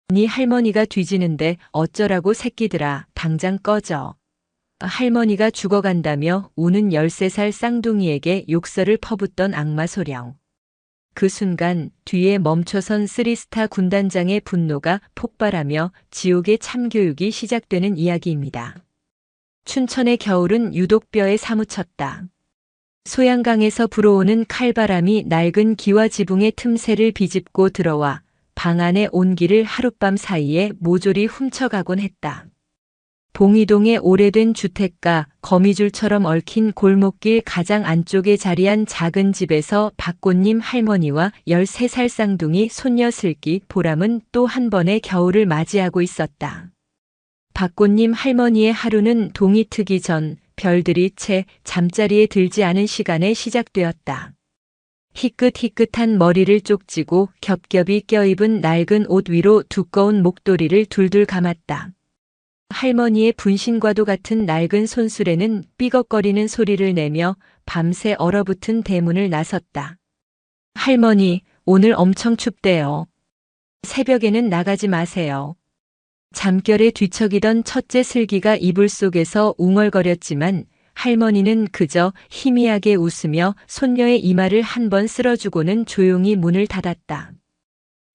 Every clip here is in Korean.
네 할머니가 뒤지는데 어쩌라고 새끼들아, 당장 꺼져. 할머니가 죽어간다며 우는 13살 쌍둥이에게 욕설을 퍼붓던 악마 소령. 그 순간 뒤에 멈춰선 쓰리스타 군단장의 분노가 폭발하며 지옥의 참교육이 시작되는 이야기입니다. 춘천의 겨울은 유독 뼈에 사무쳤다. 소양강에서 불어오는 칼바람이 낡은 기와 지붕의 틈새를 비집고 들어와 방 안의 온기를 하룻밤 사이에 모조리 훔쳐가곤 했다. 봉이동의 오래된 주택가, 거미줄처럼 얽힌 골목길 가장 안쪽에 자리한 작은 집에서 박꽃님 할머니와 13살 쌍둥이 손녀 슬기, 보람은 또 한 번의 겨울을 맞이하고 있었다. 박꽃님 할머니의 하루는 동이 트기 전 별들이 채 잠자리에 들지 않은 시간에 시작되었다. 희끗희끗한 머리를 쪽지고 겹겹이 껴입은 낡은 옷 위로 두꺼운 목도리를 둘둘 감았다. 할머니의 분신과도 같은 낡은 손수레는 삐걱거리는 소리를 내며 밤새 얼어붙은 대문을 나섰다. 할머니, 오늘 엄청 춥대요. 새벽에는 나가지 마세요. 잠결에 뒤척이던 첫째 슬기가 이불 속에서 웅얼거렸지만 할머니는 그저 희미하게 웃으며 손녀의 이마를 한 번 쓸어주고는 조용히 문을 닫았다.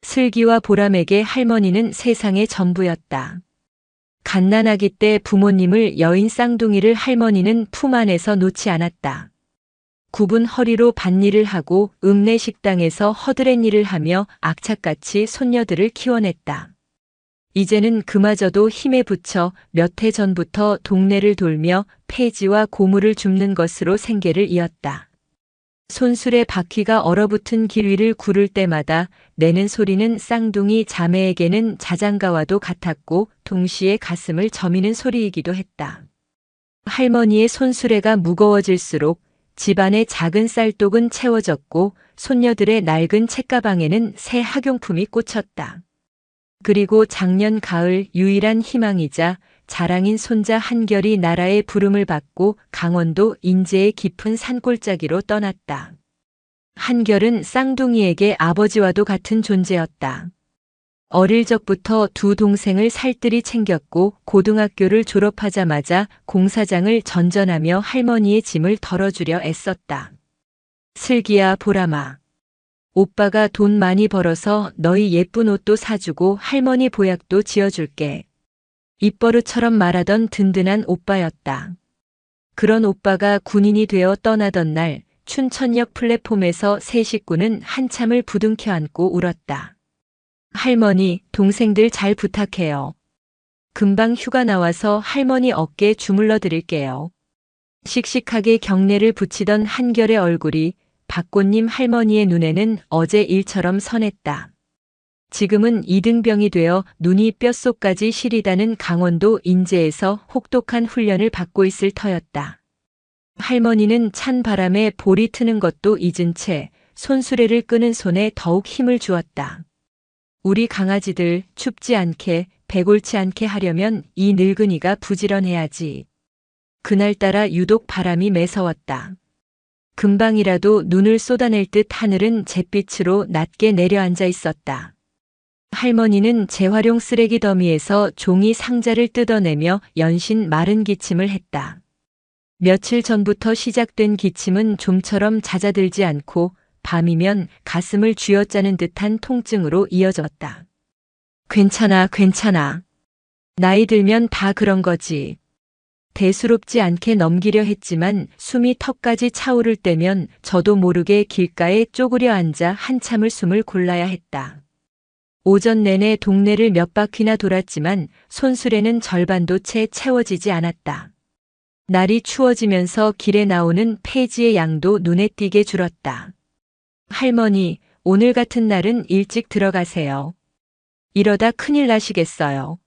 슬기와 보람에게 할머니는 세상의 전부였다. 갓난아기 때 부모님을 여인 쌍둥이를 할머니는 품 안에서 놓지 않았다. 굽은 허리로 밭일을 하고 읍내 식당에서 허드렛 일을 하며 악착같이 손녀들을 키워냈다. 이제는 그마저도 힘에 부쳐 몇 해 전부터 동네를 돌며 폐지와 고물을 줍는 것으로 생계를 이었다. 손술의 바퀴가 얼어붙은 길 위를 구를 때마다 내는 소리는 쌍둥이 자매에게는 자장가와도 같았고 동시에 가슴을 저미는 소리이기도 했다. 할머니의 손수레가 무거워질수록 집안의 작은 쌀독은 채워졌고 손녀들의 낡은 책가방에는 새 학용품이 꽂혔다. 그리고 작년 가을 유일한 희망이자 자랑인 손자 한결이 나라의 부름을 받고 강원도 인제의 깊은 산골짜기로 떠났다. 한결은 쌍둥이에게 아버지와도 같은 존재였다. 어릴 적부터 두 동생을 살뜰히 챙겼고 고등학교를 졸업하자마자 공사장을 전전하며 할머니의 짐을 덜어주려 애썼다. 슬기야, 보람아. 오빠가 돈 많이 벌어서 너희 예쁜 옷도 사주고 할머니 보약도 지어줄게. 입버릇처럼 말하던 든든한 오빠였다. 그런 오빠가 군인이 되어 떠나던 날 춘천역 플랫폼에서 세 식구는 한참을 부둥켜 안고 울었다. 할머니, 동생들 잘 부탁해요. 금방 휴가 나와서 할머니 어깨 주물러 드릴게요. 씩씩하게 경례를 붙이던 한결의 얼굴이 박꽃님 할머니의 눈에는 어제 일처럼 선했다. 지금은 이등병이 되어 눈이 뼛속까지 시리다는 강원도 인제에서 혹독한 훈련을 받고 있을 터였다. 할머니는 찬 바람에 볼이 트는 것도 잊은 채 손수레를 끄는 손에 더욱 힘을 주었다. 우리 강아지들 춥지 않게 배골치 않게 하려면 이 늙은이가 부지런해야지. 그날따라 유독 바람이 매서웠다. 금방이라도 눈을 쏟아낼 듯 하늘은 잿빛으로 낮게 내려앉아 있었다. 할머니는 재활용 쓰레기 더미에서 종이 상자를 뜯어내며 연신 마른 기침을 했다. 며칠 전부터 시작된 기침은 좀처럼 잦아들지 않고 밤이면 가슴을 쥐어짜는 듯한 통증으로 이어졌다. 괜찮아, 괜찮아. 나이 들면 다 그런 거지. 대수롭지 않게 넘기려 했지만 숨이 턱까지 차오를 때면 저도 모르게 길가에 쪼그려 앉아 한참을 숨을 골라야 했다. 오전 내내 동네를 몇 바퀴나 돌았지만 손수레는 절반도 채 채워지지 않았다. 날이 추워지면서 길에 나오는 폐지의 양도 눈에 띄게 줄었다. 할머니, 오늘 같은 날은 일찍 들어가세요. 이러다 큰일 나시겠어요.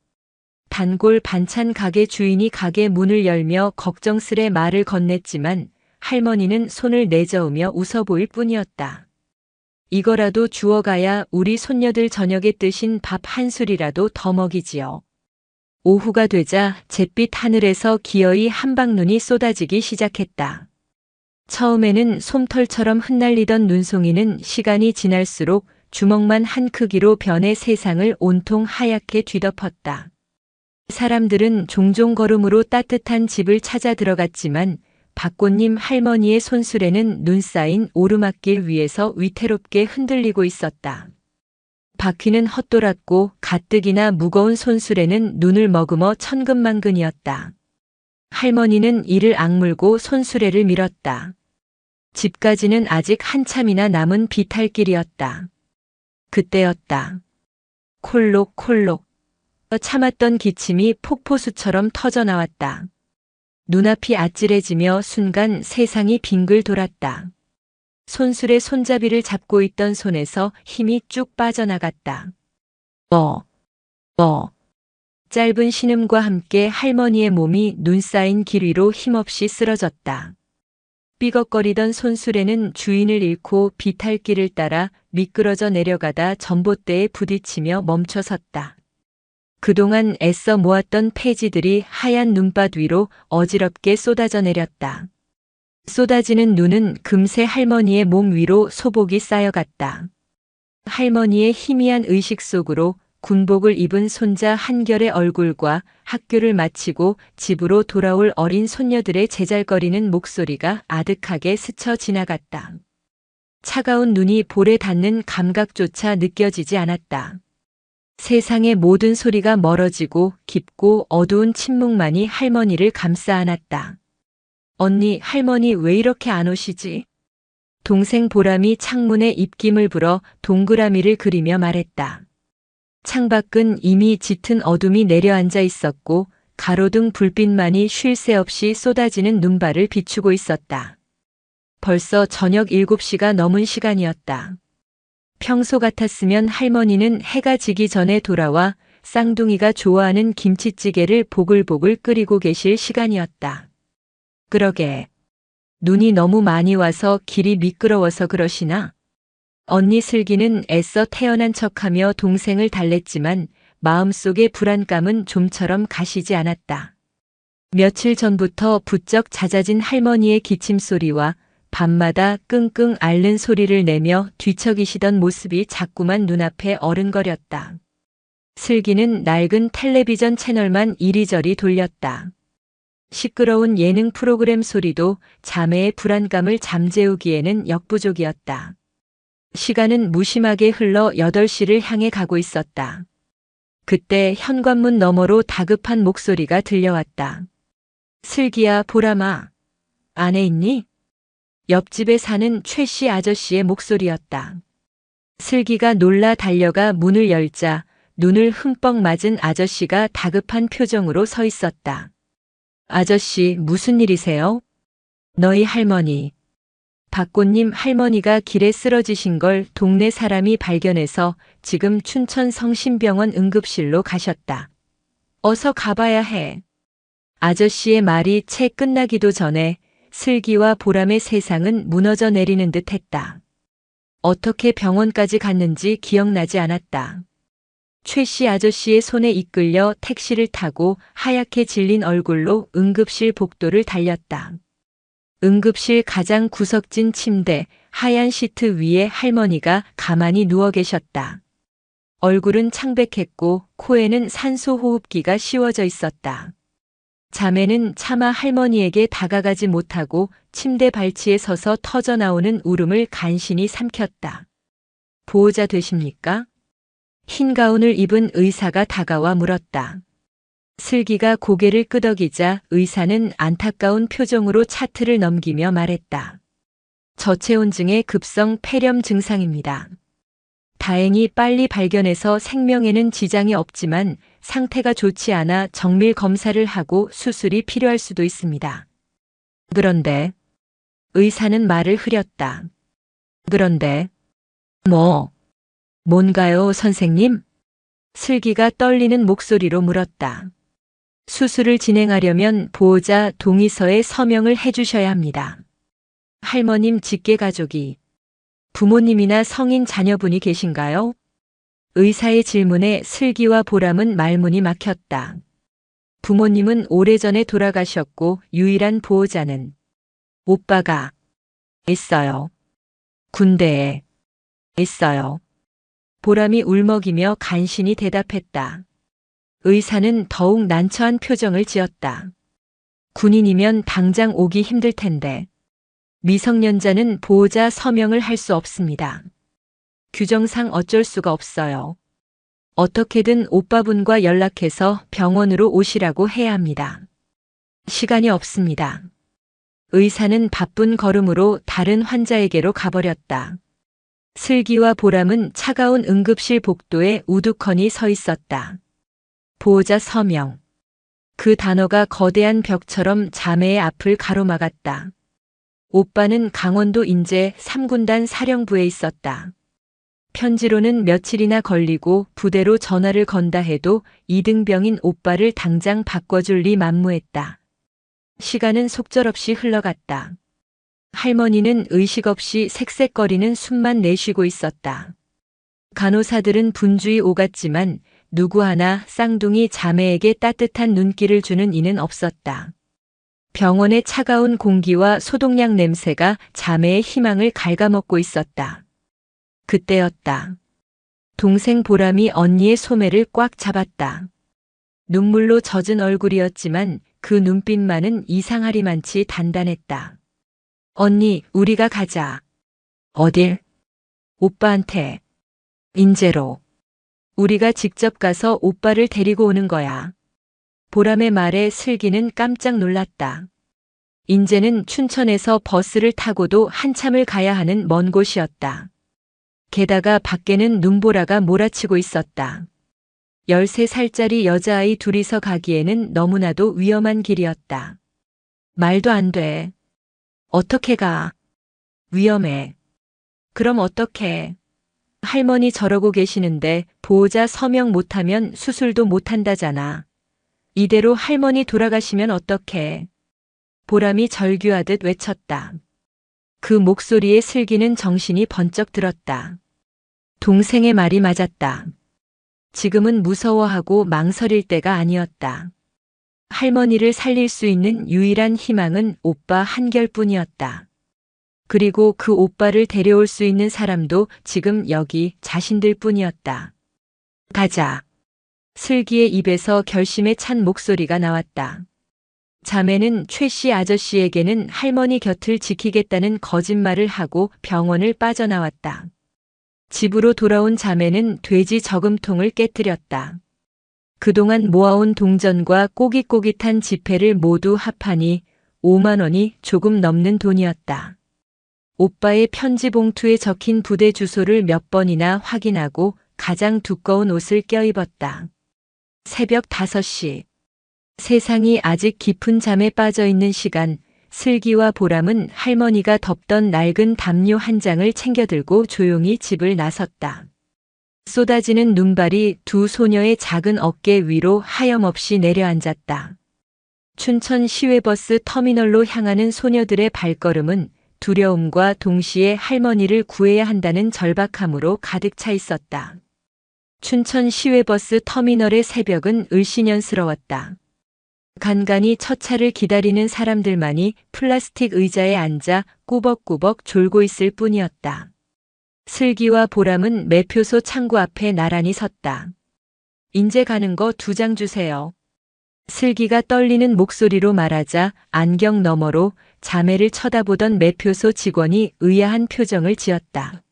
단골 반찬 가게 주인이 가게 문을 열며 걱정스레 말을 건넸지만 할머니는 손을 내저으며 웃어 보일 뿐이었다. 이거라도 주워가야 우리 손녀들 저녁에 뜨신 밥 한 술이라도 더 먹이지요. 오후가 되자 잿빛 하늘에서 기어이 한방눈이 쏟아지기 시작했다. 처음에는 솜털처럼 흩날리던 눈송이는 시간이 지날수록 주먹만 한 크기로 변해 세상을 온통 하얗게 뒤덮었다. 사람들은 종종 걸음으로 따뜻한 집을 찾아 들어갔지만 박꽃님 할머니의 손수레는 눈 쌓인 오르막길 위에서 위태롭게 흔들리고 있었다. 바퀴는 헛돌았고 가뜩이나 무거운 손수레는 눈을 머금어 천근만근이었다. 할머니는 이를 악물고 손수레를 밀었다. 집까지는 아직 한참이나 남은 비탈길이었다. 그때였다. 콜록콜록. 참았던 기침이 폭포수처럼 터져나왔다. 눈앞이 아찔해지며 순간 세상이 빙글 돌았다. 손수레 손잡이를 잡고 있던 손에서 힘이 쭉 빠져나갔다. 짧은 신음과 함께 할머니의 몸이 눈 쌓인 길 위로 힘없이 쓰러졌다. 삐걱거리던 손수레는 주인을 잃고 비탈길을 따라 미끄러져 내려가다 전봇대에 부딪히며 멈춰섰다. 그동안 애써 모았던 폐지들이 하얀 눈밭 위로 어지럽게 쏟아져 내렸다. 쏟아지는 눈은 금세 할머니의 몸 위로 소복이 쌓여갔다. 할머니의 희미한 의식 속으로 군복을 입은 손자 한결의 얼굴과 학교를 마치고 집으로 돌아올 어린 손녀들의 제잘거리는 목소리가 아득하게 스쳐 지나갔다. 차가운 눈이 볼에 닿는 감각조차 느껴지지 않았다. 세상의 모든 소리가 멀어지고 깊고 어두운 침묵만이 할머니를 감싸 안았다. 언니, 할머니 왜 이렇게 안 오시지? 동생 보람이 창문에 입김을 불어 동그라미를 그리며 말했다. 창밖은 이미 짙은 어둠이 내려앉아 있었고 가로등 불빛만이 쉴 새 없이 쏟아지는 눈발을 비추고 있었다. 벌써 저녁 7시가 넘은 시간이었다. 평소 같았으면 할머니는 해가 지기 전에 돌아와 쌍둥이가 좋아하는 김치찌개를 보글보글 끓이고 계실 시간이었다. 그러게. 눈이 너무 많이 와서 길이 미끄러워서 그러시나? 언니 슬기는 애써 태어난 척하며 동생을 달랬지만 마음속의 불안감은 좀처럼 가시지 않았다. 며칠 전부터 부쩍 잦아진 할머니의 기침 소리와 밤마다 끙끙 앓는 소리를 내며 뒤척이시던 모습이 자꾸만 눈앞에 어른거렸다. 슬기는 낡은 텔레비전 채널만 이리저리 돌렸다. 시끄러운 예능 프로그램 소리도 자매의 불안감을 잠재우기에는 역부족이었다. 시간은 무심하게 흘러 8시를 향해 가고 있었다. 그때 현관문 너머로 다급한 목소리가 들려왔다. 슬기야, 보람아. 안에 있니? 옆집에 사는 최 씨 아저씨의 목소리였다. 슬기가 놀라 달려가 문을 열자 눈을 흠뻑 맞은 아저씨가 다급한 표정으로 서 있었다. 아저씨, 무슨 일이세요? 너희 할머니. 박꽃님 할머니가 길에 쓰러지신 걸 동네 사람이 발견해서 지금 춘천 성심병원 응급실로 가셨다. 어서 가봐야 해. 아저씨의 말이 채 끝나기도 전에 슬기와 보람의 세상은 무너져 내리는 듯 했다. 어떻게 병원까지 갔는지 기억나지 않았다. 최 씨 아저씨의 손에 이끌려 택시를 타고 하얗게 질린 얼굴로 응급실 복도를 달렸다. 응급실 가장 구석진 침대, 하얀 시트 위에 할머니가 가만히 누워 계셨다. 얼굴은 창백했고 코에는 산소 호흡기가 씌워져 있었다. 자매는 차마 할머니에게 다가가지 못하고 침대 발치에 서서 터져나오는 울음을 간신히 삼켰다. 보호자 되십니까? 흰 가운을 입은 의사가 다가와 물었다. 슬기가 고개를 끄덕이자 의사는 안타까운 표정으로 차트를 넘기며 말했다. 저체온증의 급성 폐렴 증상입니다. 다행히 빨리 발견해서 생명에는 지장이 없지만 상태가 좋지 않아 정밀 검사를 하고 수술이 필요할 수도 있습니다. 그런데 의사는 말을 흐렸다. 그런데 뭔가요, 선생님? 슬기가 떨리는 목소리로 물었다. 수술을 진행하려면 보호자 동의서에 서명을 해주셔야 합니다. 할머님 직계 가족이 부모님이나 성인 자녀분이 계신가요? 의사의 질문에 슬기와 보람은 말문이 막혔다. 부모님은 오래전에 돌아가셨고 유일한 보호자는 오빠가 있어요. 군대에 있어요. 보람이 울먹이며 간신히 대답했다. 의사는 더욱 난처한 표정을 지었다. 군인이면 당장 오기 힘들 텐데. 미성년자는 보호자 서명을 할 수 없습니다. 규정상 어쩔 수가 없어요. 어떻게든 오빠분과 연락해서 병원으로 오시라고 해야 합니다. 시간이 없습니다. 의사는 바쁜 걸음으로 다른 환자에게로 가버렸다. 슬기와 보람은 차가운 응급실 복도에 우두커니 서 있었다. 보호자 서명. 그 단어가 거대한 벽처럼 자매의 앞을 가로막았다. 오빠는 강원도 인제 3군단 사령부에 있었다. 편지로는 며칠이나 걸리고 부대로 전화를 건다 해도 이등병인 오빠를 당장 바꿔줄 리 만무했다. 시간은 속절없이 흘러갔다. 할머니는 의식 없이 색색거리는 숨만 내쉬고 있었다. 간호사들은 분주히 오갔지만 누구 하나 쌍둥이 자매에게 따뜻한 눈길을 주는 이는 없었다. 병원의 차가운 공기와 소독약 냄새가 자매의 희망을 갉아먹고 있었다. 그때였다. 동생 보람이 언니의 소매를 꽉 잡았다. 눈물로 젖은 얼굴이었지만 그 눈빛만은 이상하리만치 단단했다. 언니, 우리가 가자. 어딜? 오빠한테. 인제로. 우리가 직접 가서 오빠를 데리고 오는 거야. 보람의 말에 슬기는 깜짝 놀랐다. 인제는 춘천에서 버스를 타고도 한참을 가야 하는 먼 곳이었다. 게다가 밖에는 눈보라가 몰아치고 있었다. 13살짜리 여자아이 둘이서 가기에는 너무나도 위험한 길이었다. 말도 안 돼. 어떻게 가? 위험해. 그럼 어떡해? 할머니 저러고 계시는데 보호자 서명 못하면 수술도 못한다잖아. 이대로 할머니 돌아가시면 어떡해? 보람이 절규하듯 외쳤다. 그 목소리에 슬기는 정신이 번쩍 들었다. 동생의 말이 맞았다. 지금은 무서워하고 망설일 때가 아니었다. 할머니를 살릴 수 있는 유일한 희망은 오빠 한결뿐이었다. 그리고 그 오빠를 데려올 수 있는 사람도 지금 여기 자신들 뿐이었다. 가자. 슬기의 입에서 결심에 찬 목소리가 나왔다. 자매는 최 씨 아저씨에게는 할머니 곁을 지키겠다는 거짓말을 하고 병원을 빠져나왔다. 집으로 돌아온 자매는 돼지 저금통을 깨뜨렸다. 그동안 모아온 동전과 꼬깃꼬깃한 지폐를 모두 합하니 5만 원이 조금 넘는 돈이었다. 오빠의 편지 봉투에 적힌 부대 주소를 몇 번이나 확인하고 가장 두꺼운 옷을 껴입었다. 새벽 5시. 세상이 아직 깊은 잠에 빠져 있는 시간, 슬기와 보람은 할머니가 덮던 낡은 담요 한 장을 챙겨들고 조용히 집을 나섰다. 쏟아지는 눈발이 두 소녀의 작은 어깨 위로 하염없이 내려앉았다. 춘천 시외버스 터미널로 향하는 소녀들의 발걸음은 두려움과 동시에 할머니를 구해야 한다는 절박함으로 가득 차 있었다. 춘천 시외버스 터미널의 새벽은 을씨년스러웠다. 간간히 첫 차를 기다리는 사람들만이 플라스틱 의자에 앉아 꾸벅꾸벅 졸고 있을 뿐이었다. 슬기와 보람은 매표소 창구 앞에 나란히 섰다. 인제 가는 거 2장 주세요. 슬기가 떨리는 목소리로 말하자 안경 너머로 자매를 쳐다보던 매표소 직원이 의아한 표정을 지었다.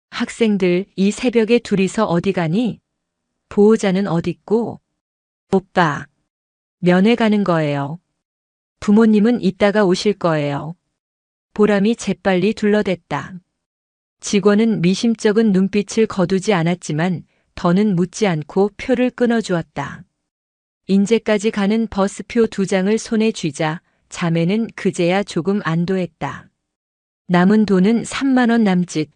학생들, 이 새벽에 둘이서 어디 가니? 보호자는 어딨고? 오빠. 면회 가는 거예요. 부모님은 이따가 오실 거예요. 보람이 재빨리 둘러댔다. 직원은 미심쩍은 눈빛을 거두지 않았지만 더는 묻지 않고 표를 끊어주었다. 인제까지 가는 버스표 2장을 손에 쥐자 자매는 그제야 조금 안도했다. 남은 돈은 3만 원 남짓.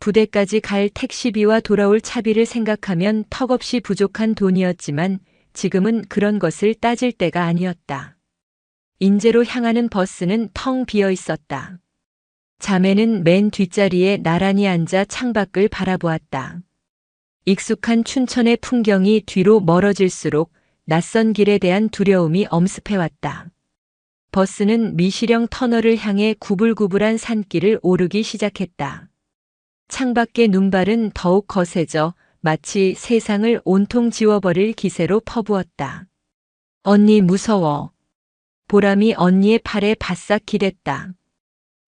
부대까지 갈 택시비와 돌아올 차비를 생각하면 턱없이 부족한 돈이었지만 지금은 그런 것을 따질 때가 아니었다. 인제로 향하는 버스는 텅 비어 있었다. 자매는 맨 뒷자리에 나란히 앉아 창밖을 바라보았다. 익숙한 춘천의 풍경이 뒤로 멀어질수록 낯선 길에 대한 두려움이 엄습해왔다. 버스는 미시령 터널을 향해 구불구불한 산길을 오르기 시작했다. 창밖의 눈발은 더욱 거세져 마치 세상을 온통 지워버릴 기세로 퍼부었다. 언니 무서워. 보람이 언니의 팔에 바싹 기댔다.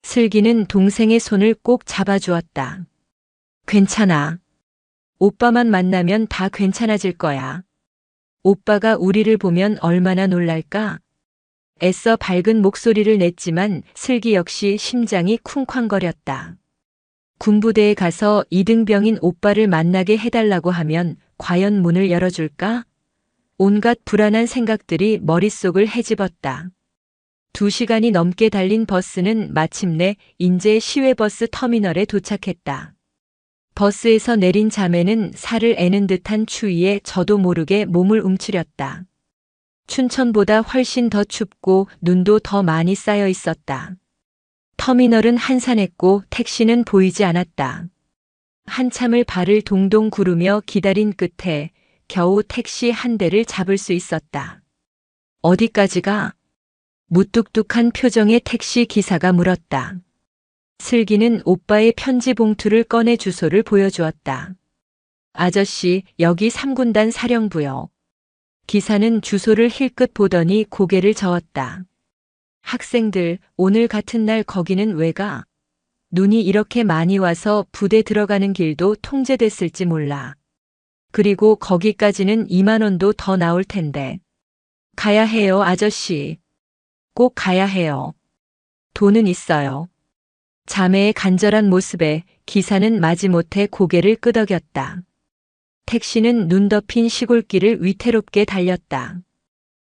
슬기는 동생의 손을 꼭 잡아주었다. 괜찮아. 오빠만 만나면 다 괜찮아질 거야. 오빠가 우리를 보면 얼마나 놀랄까? 애써 밝은 목소리를 냈지만 슬기 역시 심장이 쿵쾅거렸다. 군부대에 가서 이등병인 오빠를 만나게 해달라고 하면 과연 문을 열어줄까? 온갖 불안한 생각들이 머릿속을 헤집었다. 2시간이 넘게 달린 버스는 마침내 인제 시외버스 터미널에 도착했다. 버스에서 내린 자매는 살을 애는 듯한 추위에 저도 모르게 몸을 움츠렸다. 춘천보다 훨씬 더 춥고 눈도 더 많이 쌓여 있었다. 터미널은 한산했고 택시는 보이지 않았다. 한참을 발을 동동 구르며 기다린 끝에 겨우 택시 한 대를 잡을 수 있었다. 어디까지 가? 무뚝뚝한 표정의 택시 기사가 물었다. 슬기는 오빠의 편지 봉투를 꺼내 주소를 보여주었다. 아저씨, 여기 3군단 사령부요. 기사는 주소를 힐끗 보더니 고개를 저었다. 학생들, 오늘 같은 날 거기는 왜 가? 눈이 이렇게 많이 와서 부대 들어가는 길도 통제됐을지 몰라. 그리고 거기까지는 2만 원도 더 나올 텐데. 가야 해요, 아저씨. 꼭 가야 해요. 돈은 있어요. 자매의 간절한 모습에 기사는 마지못해 고개를 끄덕였다. 택시는 눈 덮인 시골길을 위태롭게 달렸다.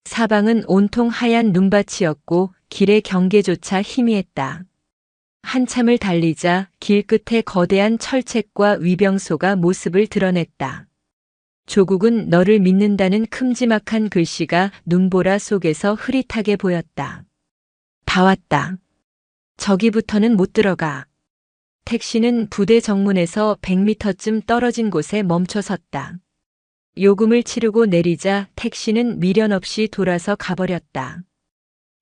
사방은 온통 하얀 눈밭이었고 길의 경계조차 희미했다. 한참을 달리자 길 끝에 거대한 철책과 위병소가 모습을 드러냈다. 조국은 너를 믿는다는 큼지막한 글씨가 눈보라 속에서 흐릿하게 보였다. 다 왔다. 저기부터는 못 들어가. 택시는 부대 정문에서 100m쯤 떨어진 곳에 멈춰 섰다. 요금을 치르고 내리자 택시는 미련 없이 돌아서 가버렸다.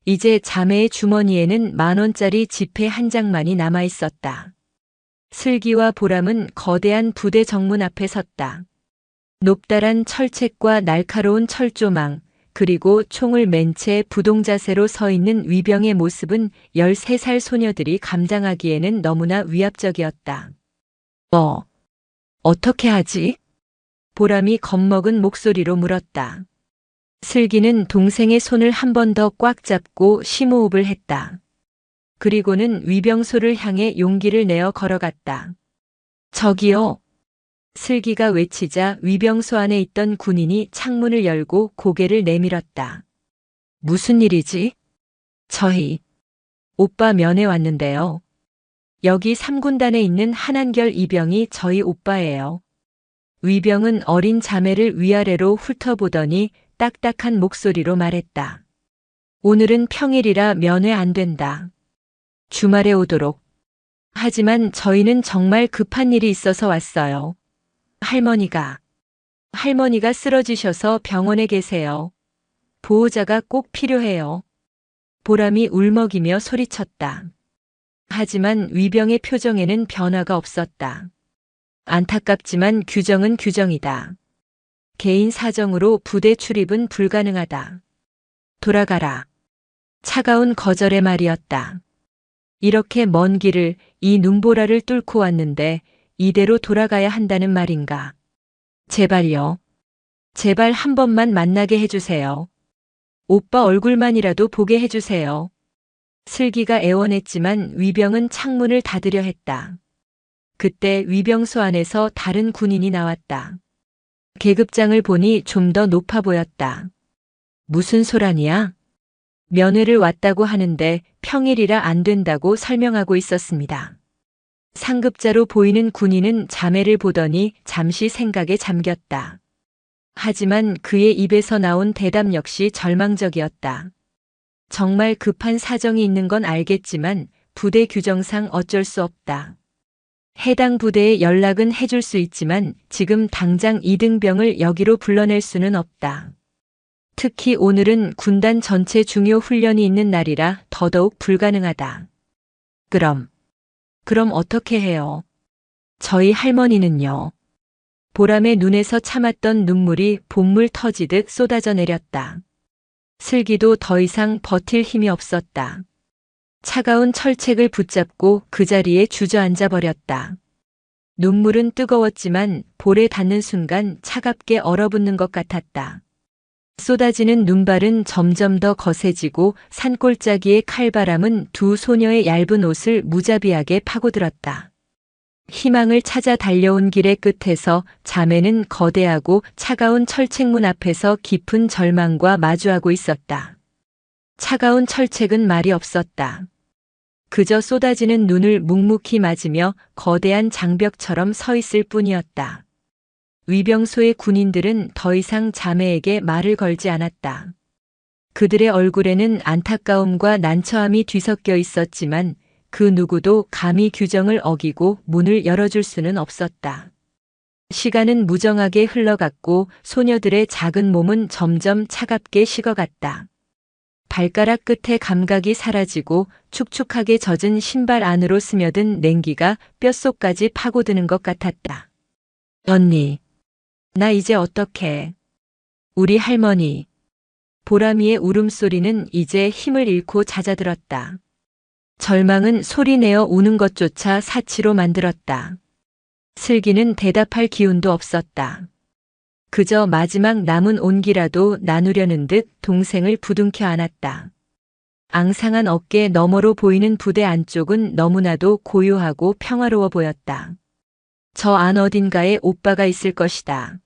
이제 자매의 주머니에는 10,000원짜리 지폐 한 장만이 남아 있었다. 슬기와 보람은 거대한 부대 정문 앞에 섰다. 높다란 철책과 날카로운 철조망, 그리고 총을 맨 채 부동자세로 서 있는 위병의 모습은 13살 소녀들이 감당하기에는 너무나 위압적이었다. 어떻게 하지? 보람이 겁먹은 목소리로 물었다. 슬기는 동생의 손을 한 번 더 꽉 잡고 심호흡을 했다. 그리고는 위병소를 향해 용기를 내어 걸어갔다. 저기요. 슬기가 외치자 위병소 안에 있던 군인이 창문을 열고 고개를 내밀었다. 무슨 일이지? 저희 오빠 면회 왔는데요. 여기 3군단에 있는 한한결 이병이 저희 오빠예요. 위병은 어린 자매를 위아래로 훑어보더니 딱딱한 목소리로 말했다. 오늘은 평일이라 면회 안 된다. 주말에 오도록. 하지만 저희는 정말 급한 일이 있어서 왔어요. 할머니가 쓰러지셔서 병원에 계세요. 보호자가 꼭 필요해요. 보람이 울먹이며 소리쳤다. 하지만 위병의 표정에는 변화가 없었다. 안타깝지만 규정은 규정이다. 개인 사정으로 부대 출입은 불가능하다. 돌아가라. 차가운 거절의 말이었다. 이렇게 먼 길을 이 눈보라를 뚫고 왔는데 이대로 돌아가야 한다는 말인가. 제발요. 제발 한 번만 만나게 해주세요. 오빠 얼굴만이라도 보게 해주세요. 슬기가 애원했지만 위병은 창문을 닫으려 했다. 그때 위병소 안에서 다른 군인이 나왔다. 계급장을 보니 좀 더 높아 보였다. 무슨 소란이야? 면회를 왔다고 하는데 평일이라 안 된다고 설명하고 있었습니다. 상급자로 보이는 군인은 자매를 보더니 잠시 생각에 잠겼다. 하지만 그의 입에서 나온 대답 역시 절망적이었다. 정말 급한 사정이 있는 건 알겠지만 부대 규정상 어쩔 수 없다. 해당 부대에 연락은 해줄 수 있지만 지금 당장 이등병을 여기로 불러낼 수는 없다. 특히 오늘은 군단 전체 중요 훈련이 있는 날이라 더더욱 불가능하다. 그럼 어떻게 해요? 저희 할머니는요. 보람의 눈에서 참았던 눈물이 봇물 터지듯 쏟아져 내렸다. 슬기도 더 이상 버틸 힘이 없었다. 차가운 철책을 붙잡고 그 자리에 주저앉아 버렸다. 눈물은 뜨거웠지만 볼에 닿는 순간 차갑게 얼어붙는 것 같았다. 쏟아지는 눈발은 점점 더 거세지고 산골짜기의 칼바람은 두 소녀의 얇은 옷을 무자비하게 파고들었다. 희망을 찾아 달려온 길의 끝에서 자매는 거대하고 차가운 철책문 앞에서 깊은 절망과 마주하고 있었다. 차가운 철책은 말이 없었다. 그저 쏟아지는 눈을 묵묵히 맞으며 거대한 장벽처럼 서 있을 뿐이었다. 위병소의 군인들은 더 이상 자매에게 말을 걸지 않았다. 그들의 얼굴에는 안타까움과 난처함이 뒤섞여 있었지만 그 누구도 감히 규정을 어기고 문을 열어줄 수는 없었다. 시간은 무정하게 흘러갔고 소녀들의 작은 몸은 점점 차갑게 식어갔다. 발가락 끝에 감각이 사라지고 축축하게 젖은 신발 안으로 스며든 냉기가 뼛속까지 파고드는 것 같았다. 언니, 나 이제 어떡해. 우리 할머니. 보람이의 울음소리는 이제 힘을 잃고 잦아들었다. 절망은 소리내어 우는 것조차 사치로 만들었다. 슬기는 대답할 기운도 없었다. 그저 마지막 남은 온기라도 나누려는 듯 동생을 부둥켜 안았다. 앙상한 어깨 너머로 보이는 부대 안쪽은 너무나도 고요하고 평화로워 보였다. 저 안 어딘가에 오빠가 있을 것이다.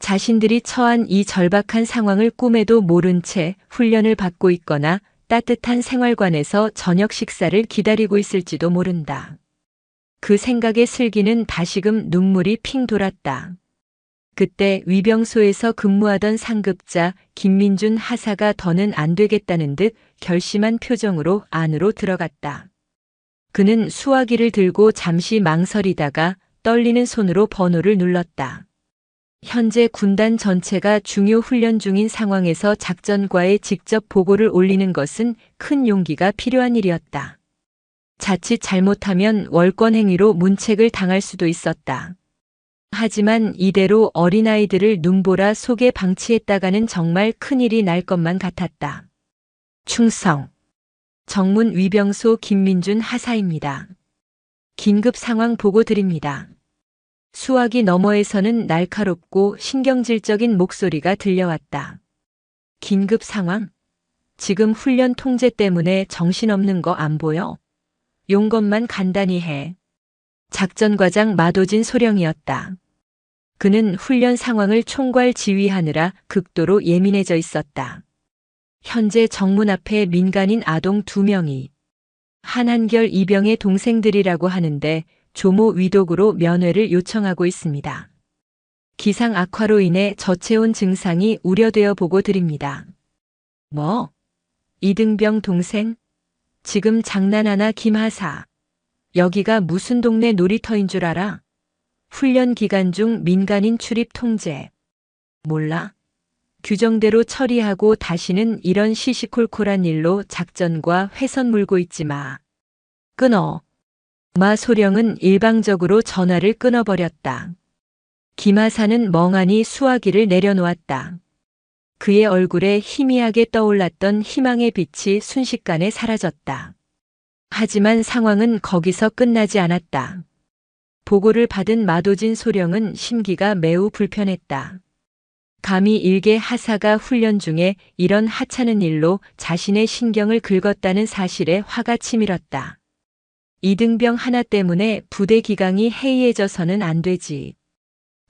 자신들이 처한 이 절박한 상황을 꿈에도 모른 채 훈련을 받고 있거나 따뜻한 생활관에서 저녁 식사를 기다리고 있을지도 모른다. 그 생각에 슬기는 다시금 눈물이 핑 돌았다. 그때 위병소에서 근무하던 상급자 김민준 하사가 더는 안 되겠다는 듯 결심한 표정으로 안으로 들어갔다. 그는 수화기를 들고 잠시 망설이다가 떨리는 손으로 번호를 눌렀다. 현재 군단 전체가 중요 훈련 중인 상황에서 작전과에 직접 보고를 올리는 것은 큰 용기가 필요한 일이었다. 자칫 잘못하면 월권행위로 문책을 당할 수도 있었다. 하지만 이대로 어린아이들을 눈보라 속에 방치했다가는 정말 큰일이 날 것만 같았다. 충성. 정문 위병소 김민준 하사입니다. 긴급 상황 보고 드립니다. 수화기 너머에서는 날카롭고 신경질적인 목소리가 들려왔다. 긴급 상황? 지금 훈련 통제 때문에 정신없는 거 안 보여? 용건만 간단히 해. 작전과장 마도진 소령이었다. 그는 훈련 상황을 총괄 지휘하느라 극도로 예민해져 있었다. 현재 정문 앞에 민간인 아동 2명이 한한결 이병의 동생들이라고 하는데 조모 위독으로 면회를 요청하고 있습니다. 기상 악화로 인해 저체온 증상이 우려되어 보고 드립니다. 뭐? 이등병 동생? 지금 장난하나 김하사. 여기가 무슨 동네 놀이터인 줄 알아? 훈련 기간 중 민간인 출입 통제. 몰라? 규정대로 처리하고 다시는 이런 시시콜콜한 일로 작전과 훼선 물고 있지 마. 끊어. 마 소령은 일방적으로 전화를 끊어버렸다. 김하사는 멍하니 수화기를 내려놓았다. 그의 얼굴에 희미하게 떠올랐던 희망의 빛이 순식간에 사라졌다. 하지만 상황은 거기서 끝나지 않았다. 보고를 받은 마도진 소령은 심기가 매우 불편했다. 감히 일개 하사가 훈련 중에 이런 하찮은 일로 자신의 신경을 긁었다는 사실에 화가 치밀었다. 이등병 하나 때문에 부대 기강이 해이해져서는 안 되지.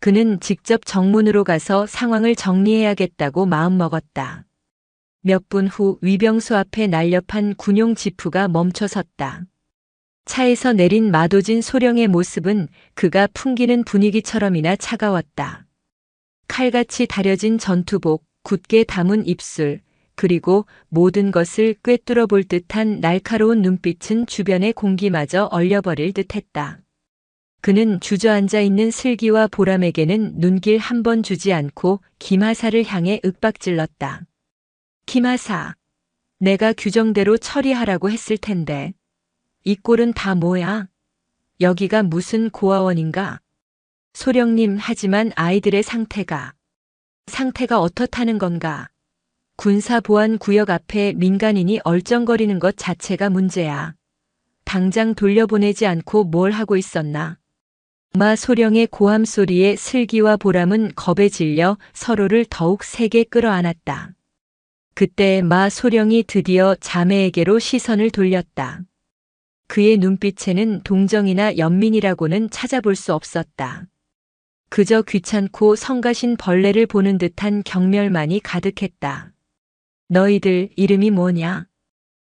그는 직접 정문으로 가서 상황을 정리해야겠다고 마음먹었다. 몇 분 후 위병소 앞에 날렵한 군용 지프가 멈춰섰다. 차에서 내린 마도진 소령의 모습은 그가 풍기는 분위기처럼이나 차가웠다. 칼같이 다려진 전투복, 굳게 담은 입술, 그리고 모든 것을 꿰뚫어 볼 듯한 날카로운 눈빛은 주변의 공기마저 얼려버릴 듯했다. 그는 주저앉아 있는 슬기와 보람에게는 눈길 한 번 주지 않고 김하사를 향해 윽박질렀다. 김하사, 내가 규정대로 처리하라고 했을 텐데. 이 꼴은 다 뭐야? 여기가 무슨 고아원인가? 소령님, 하지만 아이들의 상태가 어떻다는 건가? 군사보안구역 앞에 민간인이 얼쩡거리는 것 자체가 문제야. 당장 돌려보내지 않고 뭘 하고 있었나? 마 소령의 고함 소리에 슬기와 보람은 겁에 질려 서로를 더욱 세게 끌어안았다. 그때 마 소령이 드디어 자매에게로 시선을 돌렸다. 그의 눈빛에는 동정이나 연민이라고는 찾아볼 수 없었다. 그저 귀찮고 성가신 벌레를 보는 듯한 경멸만이 가득했다. 너희들 이름이 뭐냐?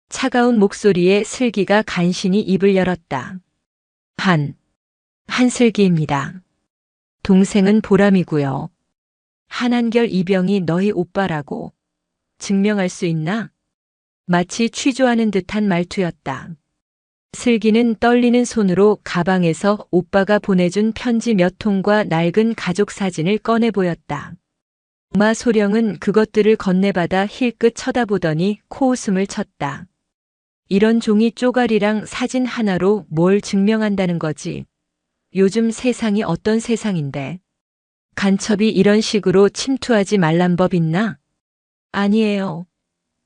차가운 목소리에 슬기가 간신히 입을 열었다. 한슬기입니다. 동생은 보람이고요. 한한결 이병이 너희 오빠라고 증명할 수 있나? 마치 취조하는 듯한 말투였다. 슬기는 떨리는 손으로 가방에서 오빠가 보내준 편지 몇 통과 낡은 가족 사진을 꺼내 보였다. 마 소령은 그것들을 건네받아 힐끗 쳐다보더니 코웃음을 쳤다. 이런 종이 쪼가리랑 사진 하나로 뭘 증명한다는 거지? 요즘 세상이 어떤 세상인데? 간첩이 이런 식으로 침투하지 말란 법 있나? 아니에요.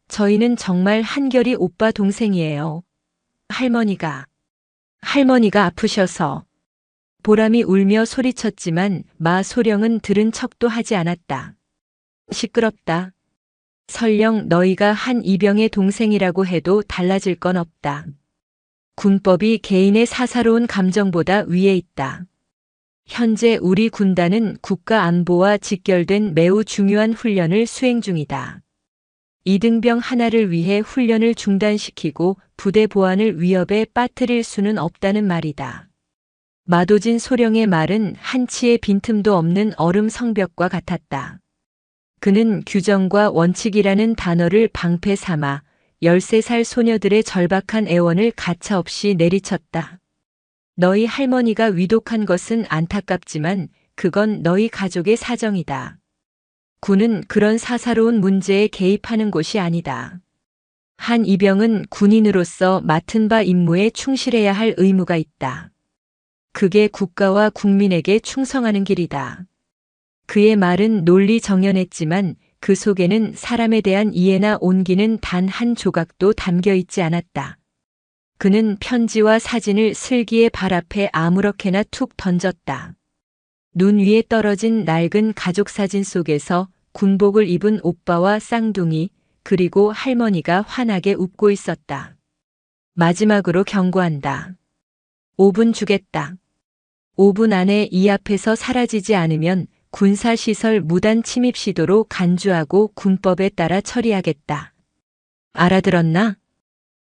저희는 정말 한결이 오빠 동생이에요. 할머니가 아프셔서. 보람이 울며 소리쳤지만 마 소령은 들은 척도 하지 않았다. 시끄럽다. 설령 너희가 한 이병의 동생이라고 해도 달라질 건 없다. 군법이 개인의 사사로운 감정보다 위에 있다. 현재 우리 군단은 국가 안보와 직결된 매우 중요한 훈련을 수행 중이다. 이등병 하나를 위해 훈련을 중단시키고 부대 보안을 위협에 빠뜨릴 수는 없다는 말이다. 마도진 소령의 말은 한치의 빈틈도 없는 얼음 성벽과 같았다. 그는 규정과 원칙이라는 단어를 방패 삼아 13살 소녀들의 절박한 애원을 가차없이 내리쳤다. 너희 할머니가 위독한 것은 안타깝지만 그건 너희 가족의 사정이다. 군은 그런 사사로운 문제에 개입하는 곳이 아니다. 한 이병은 군인으로서 맡은 바 임무에 충실해야 할 의무가 있다. 그게 국가와 국민에게 충성하는 길이다. 그의 말은 논리정연했지만 그 속에는 사람에 대한 이해나 온기는 단 한 조각도 담겨 있지 않았다. 그는 편지와 사진을 슬기의 발 앞에 아무렇게나 툭 던졌다. 눈 위에 떨어진 낡은 가족 사진 속에서 군복을 입은 오빠와 쌍둥이 그리고 할머니가 환하게 웃고 있었다. 마지막으로 경고한다. 5분 주겠다. 5분 안에 이 앞에서 사라지지 않으면 군사시설 무단 침입 시도로 간주하고 군법에 따라 처리하겠다. 알아들었나?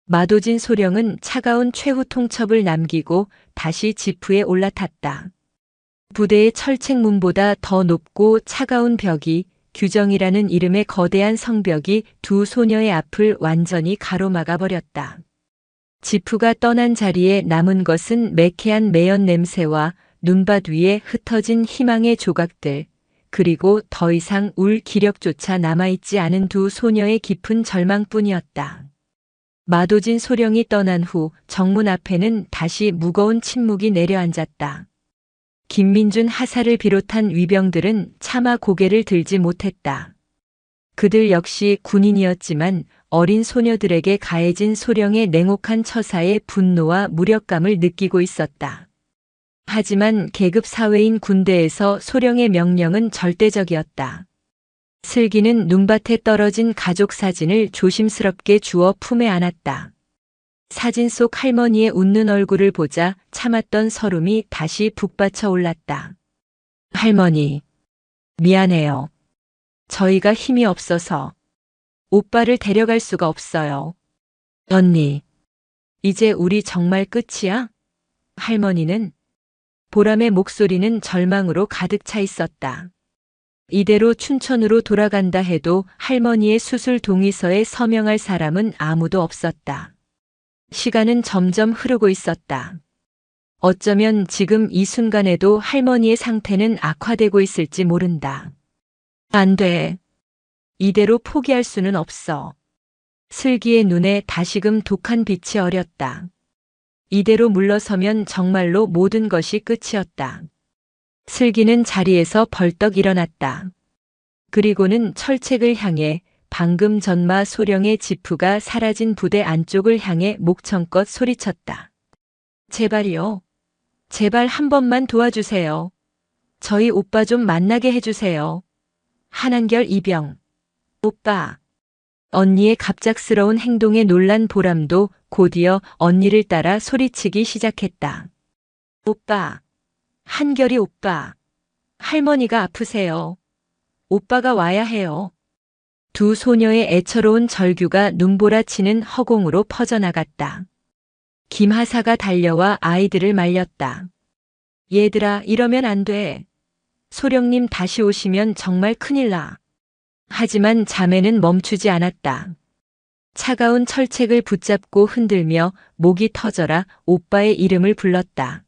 마도진 소령은 차가운 최후 통첩을 남기고 다시 지프에 올라탔다. 부대의 철책문보다 더 높고 차가운 벽이 규정이라는 이름의 거대한 성벽이 두 소녀의 앞을 완전히 가로막아 버렸다. 지프가 떠난 자리에 남은 것은 매캐한 매연 냄새와 눈밭 위에 흩어진 희망의 조각들, 그리고 더 이상 울 기력조차 남아있지 않은 두 소녀의 깊은 절망뿐이었다. 마도진 소령이 떠난 후 정문 앞에는 다시 무거운 침묵이 내려앉았다. 김민준 하사를 비롯한 위병들은 차마 고개를 들지 못했다. 그들 역시 군인이었지만 어린 소녀들에게 가해진 소령의 냉혹한 처사에 분노와 무력감을 느끼고 있었다. 하지만 계급 사회인 군대에서 소령의 명령은 절대적이었다. 슬기는 눈밭에 떨어진 가족 사진을 조심스럽게 주워 품에 안았다. 사진 속 할머니의 웃는 얼굴을 보자 참았던 서름이 다시 북받쳐 올랐다. 할머니, 미안해요. 저희가 힘이 없어서 오빠를 데려갈 수가 없어요. 언니, 이제 우리 정말 끝이야? 할머니는 보람의 목소리는 절망으로 가득 차 있었다. 이대로 춘천으로 돌아간다 해도 할머니의 수술 동의서에 서명할 사람은 아무도 없었다. 시간은 점점 흐르고 있었다. 어쩌면 지금 이 순간에도 할머니의 상태는 악화되고 있을지 모른다. 안 돼. 이대로 포기할 수는 없어. 슬기의 눈에 다시금 독한 빛이 어렸다. 이대로 물러서면 정말로 모든 것이 끝이었다. 슬기는 자리에서 벌떡 일어났다. 그리고는 철책을 향해 방금 전마 소령의 지프가 사라진 부대 안쪽을 향해 목청껏 소리쳤다. 제발요. 제발 한 번만 도와주세요. 저희 오빠 좀 만나게 해주세요. 한한결 이병. 오빠. 언니의 갑작스러운 행동에 놀란 보람도 곧이어 언니를 따라 소리치기 시작했다. 오빠. 한결이 오빠. 할머니가 아프세요. 오빠가 와야 해요. 두 소녀의 애처로운 절규가 눈보라치는 허공으로 퍼져나갔다. 김하사가 달려와 아이들을 말렸다. 얘들아, 이러면 안 돼. 소령님 다시 오시면 정말 큰일 나. 하지만 자매는 멈추지 않았다. 차가운 철책을 붙잡고 흔들며 목이 터져라 오빠의 이름을 불렀다.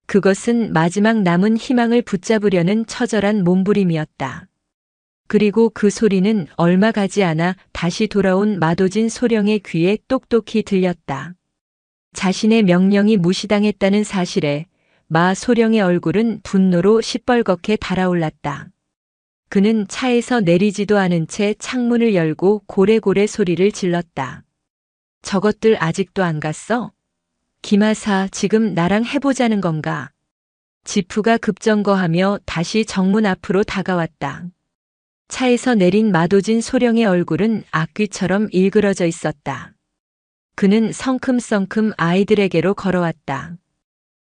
그것은 마지막 남은 희망을 붙잡으려는 처절한 몸부림이었다. 그리고 그 소리는 얼마 가지 않아 다시 돌아온 마도진 소령의 귀에 똑똑히 들렸다. 자신의 명령이 무시당했다는 사실에 마 소령의 얼굴은 분노로 시뻘겋게 달아올랐다. 그는 차에서 내리지도 않은 채 창문을 열고 고래고래 소리를 질렀다. 저것들 아직도 안 갔어? 김하사, 지금 나랑 해보자는 건가? 지프가 급정거하며 다시 정문 앞으로 다가왔다. 차에서 내린 마도진 소령의 얼굴은 악귀처럼 일그러져 있었다. 그는 성큼성큼 아이들에게로 걸어왔다.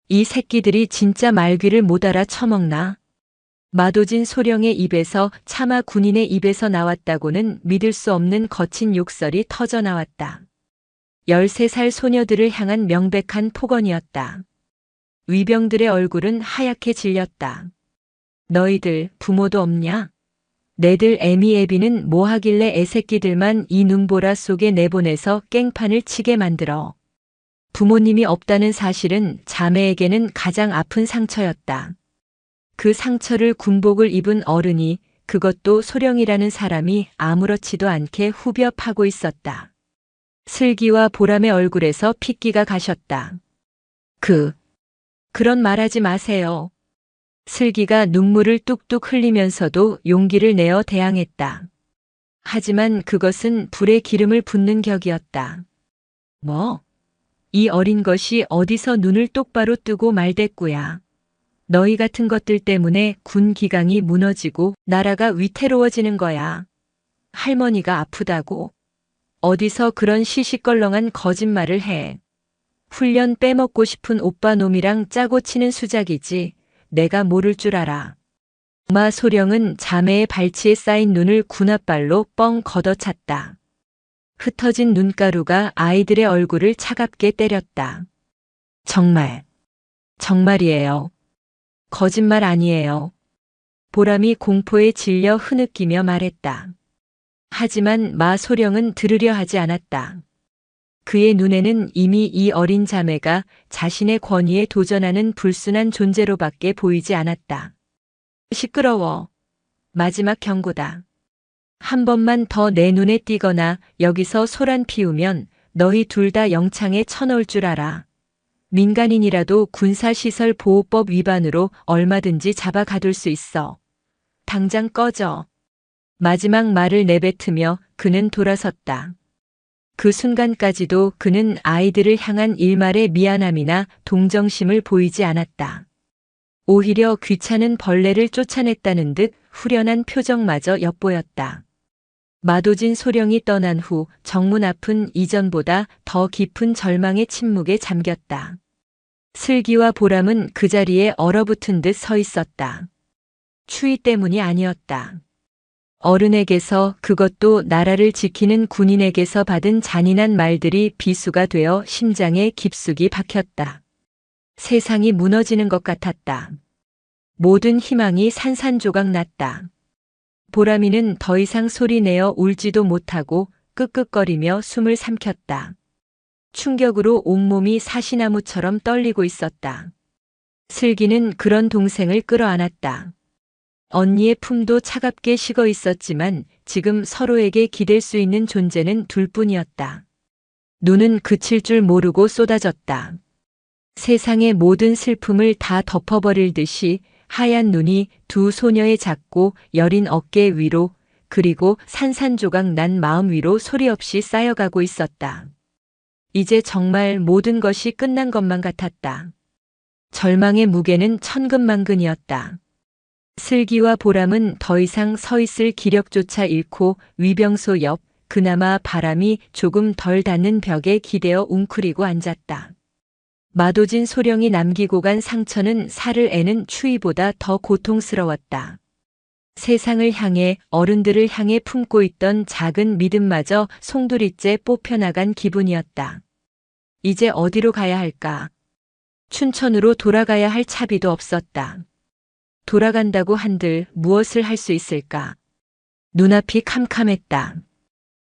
이 새끼들이 진짜 말귀를 못 알아 처먹나? 마도진 소령의 입에서 차마 군인의 입에서 나왔다고는 믿을 수 없는 거친 욕설이 터져나왔다. 13살 소녀들을 향한 명백한 폭언이었다. 위병들의 얼굴은 하얗게 질렸다. 너희들 부모도 없냐? 내들 애미애비는 뭐 하길래 애새끼들만 이 눈보라 속에 내보내서 깽판을 치게 만들어. 부모님이 없다는 사실은 자매에게는 가장 아픈 상처였다. 그 상처를 군복을 입은 어른이, 그것도 소령이라는 사람이 아무렇지도 않게 후벼 파고 있었다. 슬기와 보람의 얼굴에서 핏기가 가셨다. 그런 말하지 마세요. 슬기가 눈물을 뚝뚝 흘리면서도 용기를 내어 대항했다. 하지만 그것은 불에 기름을 붓는 격이었다. 뭐? 이 어린 것이 어디서 눈을 똑바로 뜨고 말대꾸야. 너희 같은 것들 때문에 군 기강이 무너지고 나라가 위태로워지는 거야. 할머니가 아프다고. 어디서 그런 시시껄렁한 거짓말을 해. 훈련 빼먹고 싶은 오빠 놈이랑 짜고 치는 수작이지. 내가 모를 줄 알아. 마 소령은 자매의 발치에 쌓인 눈을 군홧발로 뻥 걷어찼다. 흩어진 눈가루가 아이들의 얼굴을 차갑게 때렸다. 정말이에요. 거짓말 아니에요. 보람이 공포에 질려 흐느끼며 말했다. 하지만 마 소령은 들으려 하지 않았다. 그의 눈에는 이미 이 어린 자매가 자신의 권위에 도전하는 불순한 존재로밖에 보이지 않았다. 시끄러워. 마지막 경고다. 한 번만 더 내 눈에 띄거나 여기서 소란 피우면 너희 둘 다 영창에 쳐넣을 줄 알아. 민간인이라도 군사시설 보호법 위반으로 얼마든지 잡아 가둘 수 있어. 당장 꺼져. 마지막 말을 내뱉으며 그는 돌아섰다. 그 순간까지도 그는 아이들을 향한 일말의 미안함이나 동정심을 보이지 않았다. 오히려 귀찮은 벌레를 쫓아냈다는 듯 후련한 표정마저 엿보였다. 마도진 소령이 떠난 후 정문 앞은 이전보다 더 깊은 절망의 침묵에 잠겼다. 슬기와 보람은 그 자리에 얼어붙은 듯 서 있었다. 추위 때문이 아니었다. 어른에게서, 그것도 나라를 지키는 군인에게서 받은 잔인한 말들이 비수가 되어 심장에 깊숙이 박혔다. 세상이 무너지는 것 같았다. 모든 희망이 산산조각 났다. 보람이는 더 이상 소리내어 울지도 못하고 끄끄거리며 숨을 삼켰다. 충격으로 온몸이 사시나무처럼 떨리고 있었다. 슬기는 그런 동생을 끌어안았다. 언니의 품도 차갑게 식어 있었지만 지금 서로에게 기댈 수 있는 존재는 둘뿐이었다. 눈은 그칠 줄 모르고 쏟아졌다. 세상의 모든 슬픔을 다 덮어버릴 듯이 하얀 눈이 두 소녀의 작고 여린 어깨 위로 그리고 산산조각 난 마음 위로 소리 없이 쌓여가고 있었다. 이제 정말 모든 것이 끝난 것만 같았다. 절망의 무게는 천근만근이었다. 슬기와 보람은 더 이상 서 있을 기력조차 잃고 위병소 옆 그나마 바람이 조금 덜 닿는 벽에 기대어 웅크리고 앉았다. 마도진 소령이 남기고 간 상처는 살을 애는 추위보다 더 고통스러웠다. 세상을 향해 어른들을 향해 품고 있던 작은 믿음마저 송두리째 뽑혀나간 기분이었다. 이제 어디로 가야 할까? 춘천으로 돌아가야 할 차비도 없었다. 돌아간다고 한들 무엇을 할 수 있을까? 눈앞이 캄캄했다.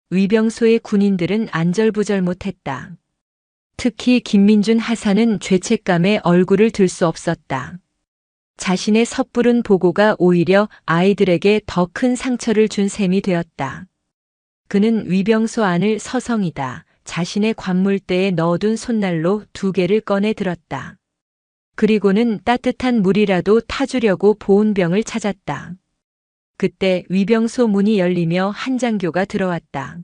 위병소의 군인들은 안절부절 못했다. 특히 김민준 하사는 죄책감에 얼굴을 들 수 없었다. 자신의 섣부른 보고가 오히려 아이들에게 더 큰 상처를 준 셈이 되었다. 그는 위병소 안을 서성이다 자신의 관물대에 넣어둔 손난로 2개를 꺼내 들었다. 그리고는 따뜻한 물이라도 타주려고 보온병을 찾았다. 그때 위병소 문이 열리며 한장교가 들어왔다.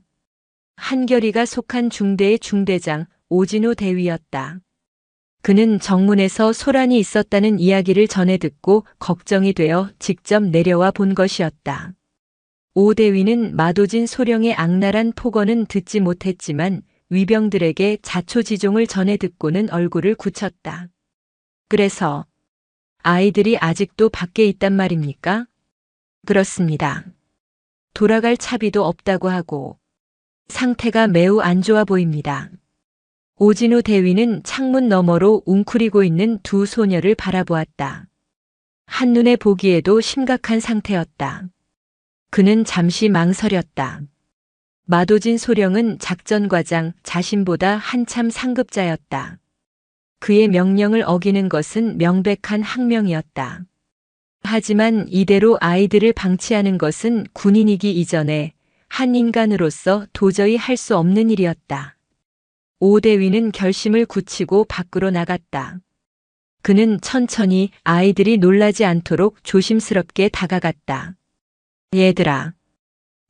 한결이가 속한 중대의 중대장 오진우 대위였다. 그는 정문에서 소란이 있었다는 이야기를 전해 듣고 걱정이 되어 직접 내려와 본 것이었다. 오 대위는 마도진 소령의 악랄한 폭언은 듣지 못했지만 위병들에게 자초지종을 전해 듣고는 얼굴을 굳혔다. 그래서 아이들이 아직도 밖에 있단 말입니까? 그렇습니다. 돌아갈 차비도 없다고 하고 상태가 매우 안 좋아 보입니다. 오진우 대위는 창문 너머로 웅크리고 있는 두 소녀를 바라보았다. 한눈에 보기에도 심각한 상태였다. 그는 잠시 망설였다. 마도진 소령은 작전과장 자신보다 한참 상급자였다. 그의 명령을 어기는 것은 명백한 항명이었다. 하지만 이대로 아이들을 방치하는 것은 군인이기 이전에 한 인간으로서 도저히 할 수 없는 일이었다. 오 대위는 결심을 굳히고 밖으로 나갔다. 그는 천천히 아이들이 놀라지 않도록 조심스럽게 다가갔다. 얘들아.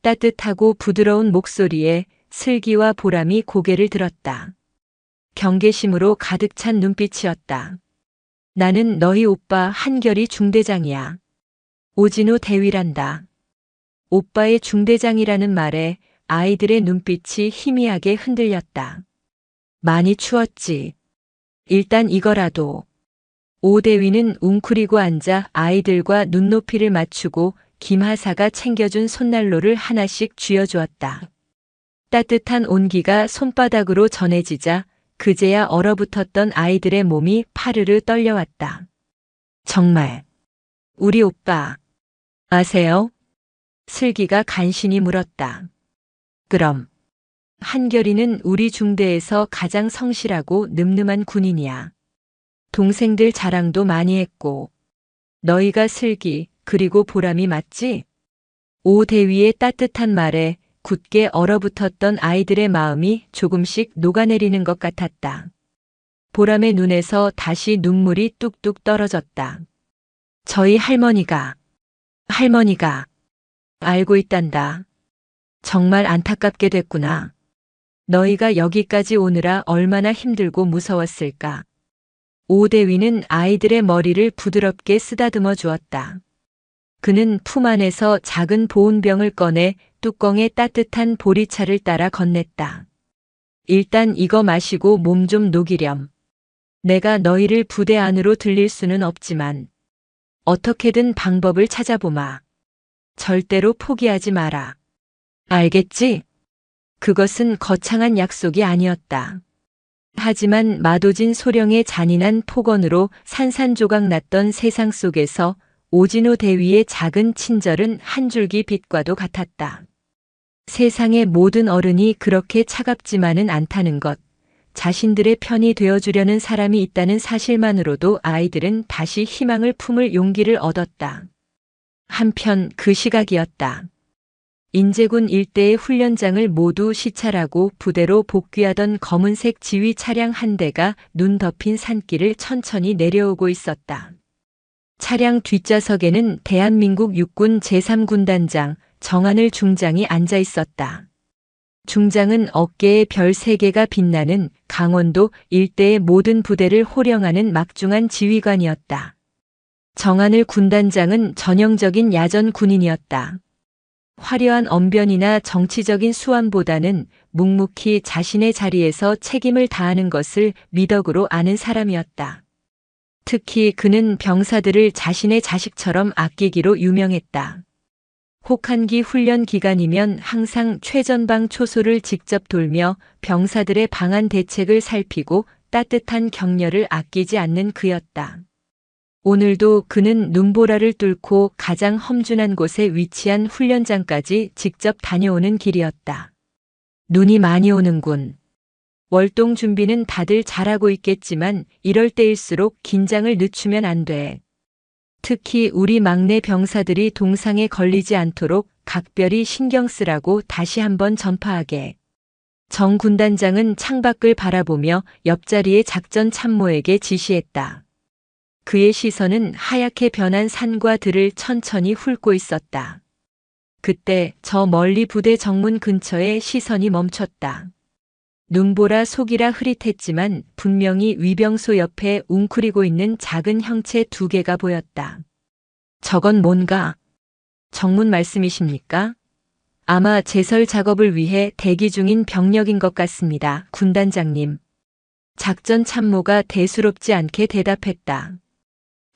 따뜻하고 부드러운 목소리에 슬기와 보람이 고개를 들었다. 경계심으로 가득 찬 눈빛이었다. 나는 너희 오빠 한결이 중대장이야. 오진우 대위란다. 오빠의 중대장이라는 말에 아이들의 눈빛이 희미하게 흔들렸다. 많이 추웠지. 일단 이거라도. 오 대위는 웅크리고 앉아 아이들과 눈높이를 맞추고 김하사가 챙겨준 손난로를 하나씩 쥐어주었다. 따뜻한 온기가 손바닥으로 전해지자 그제야 얼어붙었던 아이들의 몸이 파르르 떨려왔다. 정말 우리 오빠 아세요? 슬기가 간신히 물었다. 그럼 한결이는 우리 중대에서 가장 성실하고 늠름한 군인이야. 동생들 자랑도 많이 했고 너희가 슬기 그리고 보람이 맞지? 오 대위의 따뜻한 말에 굳게 얼어붙었던 아이들의 마음이 조금씩 녹아내리는 것 같았다. 보람의 눈에서 다시 눈물이 뚝뚝 떨어졌다. 저희 할머니가 알고 있단다. 정말 안타깝게 됐구나. 너희가 여기까지 오느라 얼마나 힘들고 무서웠을까. 오 대위는 아이들의 머리를 부드럽게 쓰다듬어 주었다. 그는 품 안에서 작은 보온병을 꺼내 뚜껑에 따뜻한 보리차를 따라 건넸다. 일단 이거 마시고 몸 좀 녹이렴. 내가 너희를 부대 안으로 들릴 수는 없지만 어떻게든 방법을 찾아보마. 절대로 포기하지 마라. 알겠지? 그것은 거창한 약속이 아니었다. 하지만 마도진 소령의 잔인한 폭언으로 산산조각 났던 세상 속에서 오진우 대위의 작은 친절은 한 줄기 빛과도 같았다. 세상의 모든 어른이 그렇게 차갑지만은 않다는 것, 자신들의 편이 되어주려는 사람이 있다는 사실만으로도 아이들은 다시 희망을 품을 용기를 얻었다. 한편 그 시각이었다. 인제군 일대의 훈련장을 모두 시찰하고 부대로 복귀하던 검은색 지휘 차량 한 대가 눈 덮인 산길을 천천히 내려오고 있었다. 차량 뒷좌석에는 대한민국 육군 제3군단장 정하늘 중장이 앉아 있었다. 중장은 어깨에 별 3개가 빛나는 강원도 일대의 모든 부대를 호령하는 막중한 지휘관이었다. 정하늘 군단장은 전형적인 야전 군인이었다. 화려한 언변이나 정치적인 수완보다는 묵묵히 자신의 자리에서 책임을 다하는 것을 미덕으로 아는 사람이었다. 특히 그는 병사들을 자신의 자식처럼 아끼기로 유명했다. 혹한기 훈련 기간이면 항상 최전방 초소를 직접 돌며 병사들의 방안 대책을 살피고 따뜻한 격려를 아끼지 않는 그였다. 오늘도 그는 눈보라를 뚫고 가장 험준한 곳에 위치한 훈련장까지 직접 다녀오는 길이었다. 눈이 많이 오는군. 월동 준비는 다들 잘하고 있겠지만 이럴 때일수록 긴장을 늦추면 안 돼. 특히 우리 막내 병사들이 동상에 걸리지 않도록 각별히 신경 쓰라고 다시 한번 전파하게. 정 군단장은 창밖을 바라보며 옆자리의 작전 참모에게 지시했다. 그의 시선은 하얗게 변한 산과 들을 천천히 훑고 있었다. 그때 저 멀리 부대 정문 근처에 시선이 멈췄다. 눈보라 속이라 흐릿했지만 분명히 위병소 옆에 웅크리고 있는 작은 형체 2개가 보였다. 저건 뭔가? 정문 말씀이십니까? 아마 제설 작업을 위해 대기 중인 병력인 것 같습니다, 군단장님. 작전 참모가 대수롭지 않게 대답했다.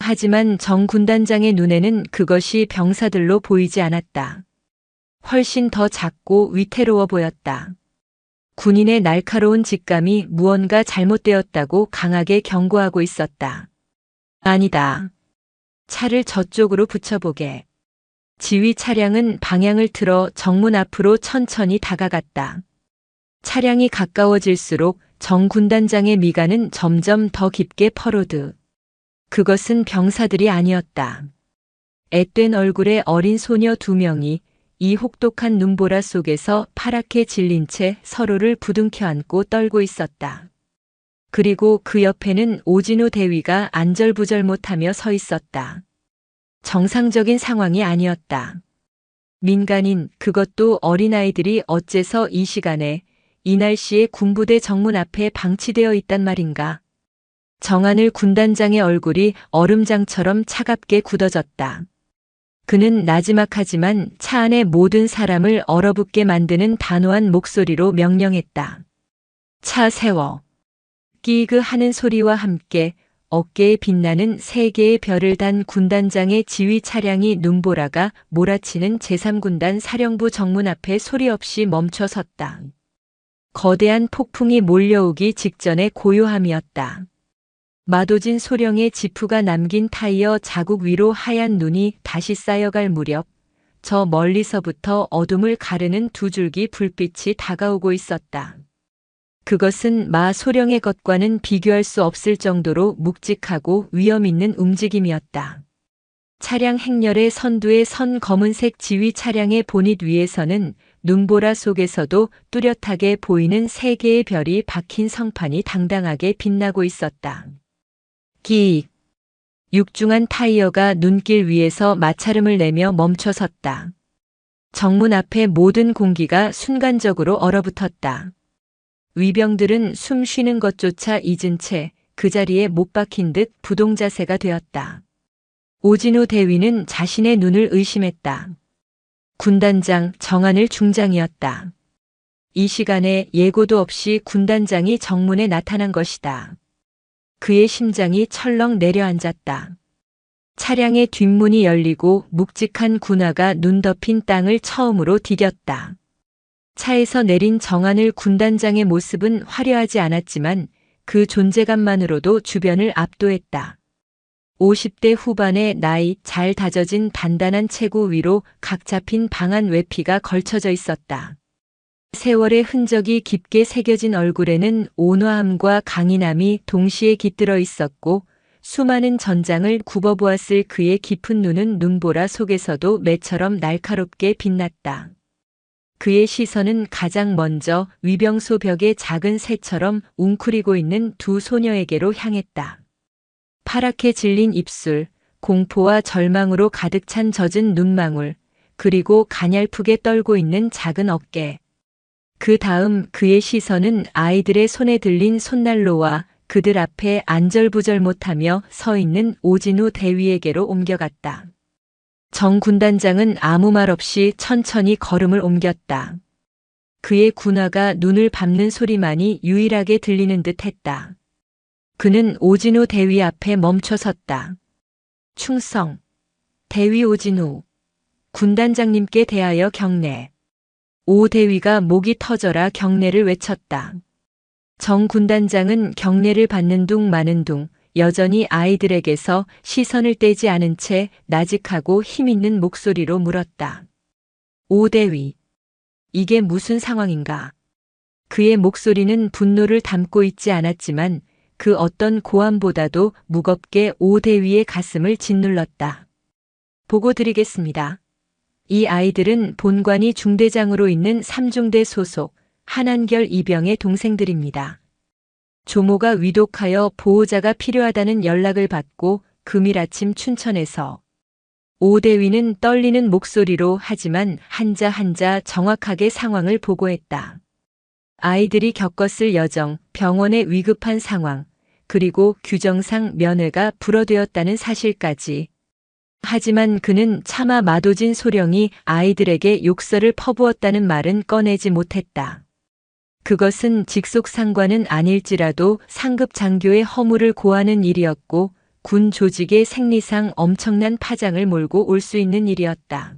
하지만 정 군단장의 눈에는 그것이 병사들로 보이지 않았다. 훨씬 더 작고 위태로워 보였다. 군인의 날카로운 직감이 무언가 잘못되었다고 강하게 경고하고 있었다. 아니다. 차를 저쪽으로 붙여보게. 지휘 차량은 방향을 틀어 정문 앞으로 천천히 다가갔다. 차량이 가까워질수록 정 군단장의 미간은 점점 더 깊게 퍼로드. 그것은 병사들이 아니었다. 앳된 얼굴의 어린 소녀 2명이 이 혹독한 눈보라 속에서 파랗게 질린 채 서로를 부둥켜 안고 떨고 있었다. 그리고 그 옆에는 오진우 대위가 안절부절 못하며 서 있었다. 정상적인 상황이 아니었다. 민간인, 그것도 어린아이들이 어째서 이 시간에 이 날씨에 군부대 정문 앞에 방치되어 있단 말인가. 정하늘 군단장의 얼굴이 얼음장처럼 차갑게 굳어졌다. 그는 나지막하지만 차 안의 모든 사람을 얼어붙게 만드는 단호한 목소리로 명령했다. 차 세워. 끼그 하는 소리와 함께 어깨에 빛나는 3개의 별을 단 군단장의 지휘 차량이 눈보라가 몰아치는 제3군단 사령부 정문 앞에 소리 없이 멈춰 섰다. 거대한 폭풍이 몰려오기 직전의 고요함이었다. 마도진 소령의 지프가 남긴 타이어 자국 위로 하얀 눈이 다시 쌓여갈 무렵 저 멀리서부터 어둠을 가르는 2줄기 불빛이 다가오고 있었다. 그것은 마 소령의 것과는 비교할 수 없을 정도로 묵직하고 위험 있는 움직임이었다. 차량 행렬의 선두에 선 검은색 지휘 차량의 보닛 위에서는 눈보라 속에서도 뚜렷하게 보이는 3개의 별이 박힌 성판이 당당하게 빛나고 있었다. 기익. 육중한 타이어가 눈길 위에서 마찰음을 내며 멈춰 섰다. 정문 앞의 모든 공기가 순간적으로 얼어붙었다. 위병들은 숨 쉬는 것조차 잊은 채 그 자리에 못 박힌 듯 부동자세가 되었다. 오진우 대위는 자신의 눈을 의심했다. 군단장 정하늘 중장이었다. 이 시간에 예고도 없이 군단장이 정문에 나타난 것이다. 그의 심장이 철렁 내려앉았다. 차량의 뒷문이 열리고 묵직한 군화가 눈 덮인 땅을 처음으로 디뎠다. 차에서 내린 정하늘 군단장의 모습은 화려하지 않았지만 그 존재감만으로도 주변을 압도했다. 50대 후반의 나이, 잘 다져진 단단한 체구 위로 각 잡힌 방한 외피가 걸쳐져 있었다. 세월의 흔적이 깊게 새겨진 얼굴에는 온화함과 강인함이 동시에 깃들어 있었고 수많은 전장을 굽어보았을 그의 깊은 눈은 눈보라 속에서도 매처럼 날카롭게 빛났다. 그의 시선은 가장 먼저 위병소 벽에 작은 새처럼 웅크리고 있는 두 소녀에게로 향했다. 파랗게 질린 입술, 공포와 절망으로 가득 찬 젖은 눈망울, 그리고 가냘프게 떨고 있는 작은 어깨. 그 다음 그의 시선은 아이들의 손에 들린 손난로와 그들 앞에 안절부절 못하며 서 있는 오진우 대위에게로 옮겨갔다. 정 군단장은 아무 말 없이 천천히 걸음을 옮겼다. 그의 군화가 눈을 밟는 소리만이 유일하게 들리는 듯 했다. 그는 오진우 대위 앞에 멈춰 섰다. 충성, 대위 오진우, 군단장님께 대하여 경례. 오 대위가 목이 터져라 경례를 외쳤다. 정 군단장은 경례를 받는 둥 마는 둥 여전히 아이들에게서 시선을 떼지 않은 채 나직하고 힘있는 목소리로 물었다. 오 대위, 이게 무슨 상황인가? 그의 목소리는 분노를 담고 있지 않았지만 그 어떤 고함보다도 무겁게 오 대위의 가슴을 짓눌렀다. 보고 드리겠습니다. 이 아이들은 본관이 중대장으로 있는 3중대 소속 한한결 이병의 동생들입니다. 조모가 위독하여 보호자가 필요하다는 연락을 받고 금일 아침 춘천에서 오 대위는 떨리는 목소리로 하지만 한자 한자 정확하게 상황을 보고했다. 아이들이 겪었을 여정, 병원의 위급한 상황, 그리고 규정상 면회가 불어되었다는 사실까지. 하지만 그는 차마 마도진 소령이 아이들에게 욕설을 퍼부었다는 말은 꺼내지 못했다. 그것은 직속상관은 아닐지라도 상급 장교의 허물을 고하는 일이었고 군 조직의 생리상 엄청난 파장을 몰고 올 수 있는 일이었다.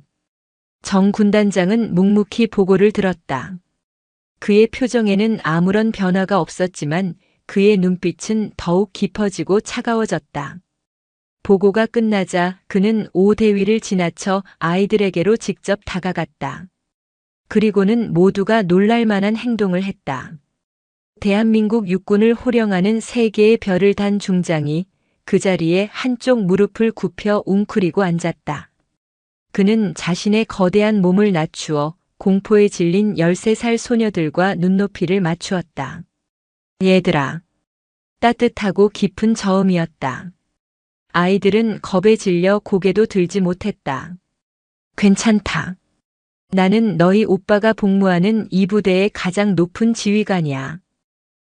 정 군단장은 묵묵히 보고를 들었다. 그의 표정에는 아무런 변화가 없었지만 그의 눈빛은 더욱 깊어지고 차가워졌다. 보고가 끝나자 그는 오 대위를 지나쳐 아이들에게로 직접 다가갔다. 그리고는 모두가 놀랄 만한 행동을 했다. 대한민국 육군을 호령하는 3개의 별을 단 중장이 그 자리에 한쪽 무릎을 굽혀 웅크리고 앉았다. 그는 자신의 거대한 몸을 낮추어 공포에 질린 13살 소녀들과 눈높이를 맞추었다. 얘들아. 따뜻하고 깊은 저음이었다. 아이들은 겁에 질려 고개도 들지 못했다. 괜찮다. 나는 너희 오빠가 복무하는 이 부대의 가장 높은 지휘관이야.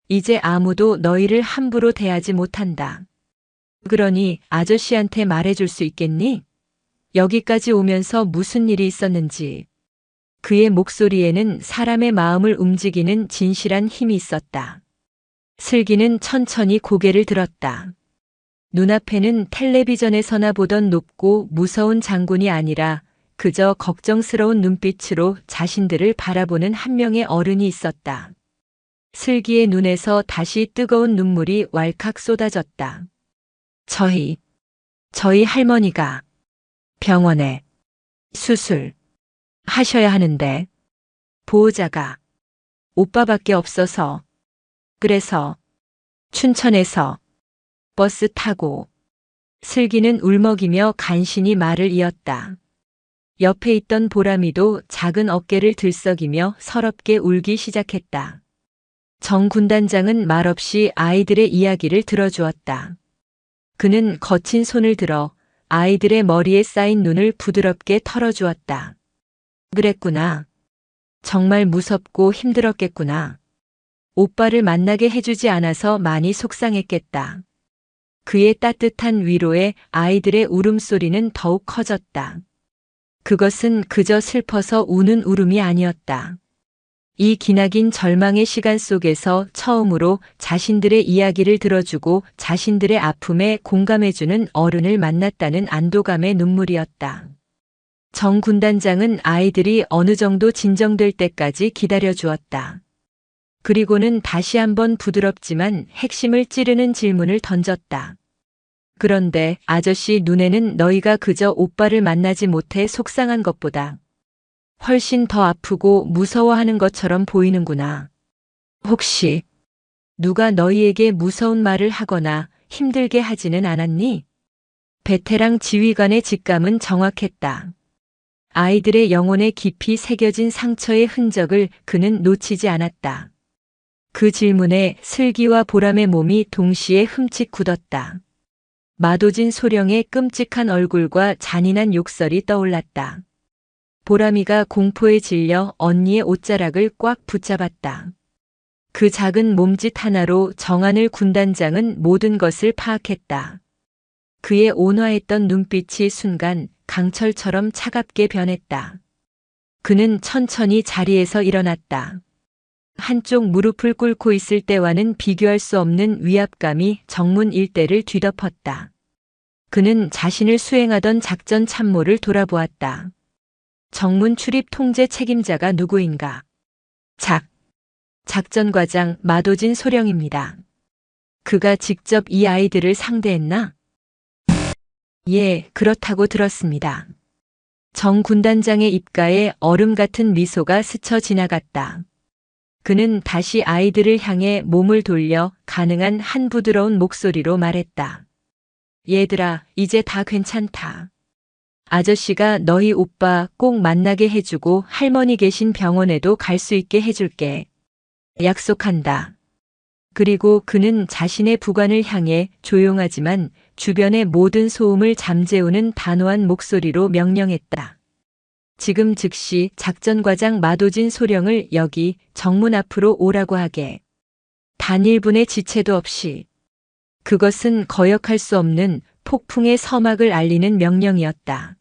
이제 아무도 너희를 함부로 대하지 못한다. 그러니 아저씨한테 말해줄 수 있겠니? 여기까지 오면서 무슨 일이 있었는지. 그의 목소리에는 사람의 마음을 움직이는 진실한 힘이 있었다. 슬기는 천천히 고개를 들었다. 눈앞에는 텔레비전에서나 보던 높고 무서운 장군이 아니라 그저 걱정스러운 눈빛으로 자신들을 바라보는 한 명의 어른이 있었다. 슬기의 눈에서 다시 뜨거운 눈물이 왈칵 쏟아졌다. 저희 할머니가 병원에 수술 하셔야 하는데 보호자가 오빠밖에 없어서 그래서 춘천에서 버스 타고. 슬기는 울먹이며 간신히 말을 이었다. 옆에 있던 보람이도 작은 어깨를 들썩이며 서럽게 울기 시작했다. 정 군단장은 말없이 아이들의 이야기를 들어주었다. 그는 거친 손을 들어 아이들의 머리에 쌓인 눈을 부드럽게 털어주었다. 그랬구나. 정말 무섭고 힘들었겠구나. 오빠를 만나게 해주지 않아서 많이 속상했겠다. 그의 따뜻한 위로에 아이들의 울음소리는 더욱 커졌다. 그것은 그저 슬퍼서 우는 울음이 아니었다. 이 기나긴 절망의 시간 속에서 처음으로 자신들의 이야기를 들어주고 자신들의 아픔에 공감해주는 어른을 만났다는 안도감의 눈물이었다. 정 군단장은 아이들이 어느 정도 진정될 때까지 기다려주었다. 그리고는 다시 한번 부드럽지만 핵심을 찌르는 질문을 던졌다. 그런데 아저씨 눈에는 너희가 그저 오빠를 만나지 못해 속상한 것보다 훨씬 더 아프고 무서워하는 것처럼 보이는구나. 혹시 누가 너희에게 무서운 말을 하거나 힘들게 하지는 않았니? 베테랑 지휘관의 직감은 정확했다. 아이들의 영혼에 깊이 새겨진 상처의 흔적을 그는 놓치지 않았다. 그 질문에 슬기와 보람의 몸이 동시에 흠칫 굳었다. 마도진 소령의 끔찍한 얼굴과 잔인한 욕설이 떠올랐다. 보람이가 공포에 질려 언니의 옷자락을 꽉 붙잡았다. 그 작은 몸짓 하나로 정하늘 군단장은 모든 것을 파악했다. 그의 온화했던 눈빛이 순간 강철처럼 차갑게 변했다. 그는 천천히 자리에서 일어났다. 한쪽 무릎을 꿇고 있을 때와는 비교할 수 없는 위압감이 정문 일대를 뒤덮었다. 그는 자신을 수행하던 작전 참모를 돌아보았다. 정문 출입 통제 책임자가 누구인가? 작전과장 마도진 소령입니다. 그가 직접 이 아이들을 상대했나? 예, 그렇다고 들었습니다. 정 군단장의 입가에 얼음 같은 미소가 스쳐 지나갔다. 그는 다시 아이들을 향해 몸을 돌려 가능한 한 부드러운 목소리로 말했다. 얘들아, 이제 다 괜찮다. 아저씨가 너희 오빠 꼭 만나게 해주고 할머니 계신 병원에도 갈 수 있게 해줄게. 약속한다. 그리고 그는 자신의 부관을 향해 조용하지만 주변의 모든 소음을 잠재우는 단호한 목소리로 명령했다. 지금 즉시 작전과장 마도진 소령을 여기 정문 앞으로 오라고 하게. 단 1분의 지체도 없이. 그것은 거역할 수 없는 폭풍의 서막을 알리는 명령이었다.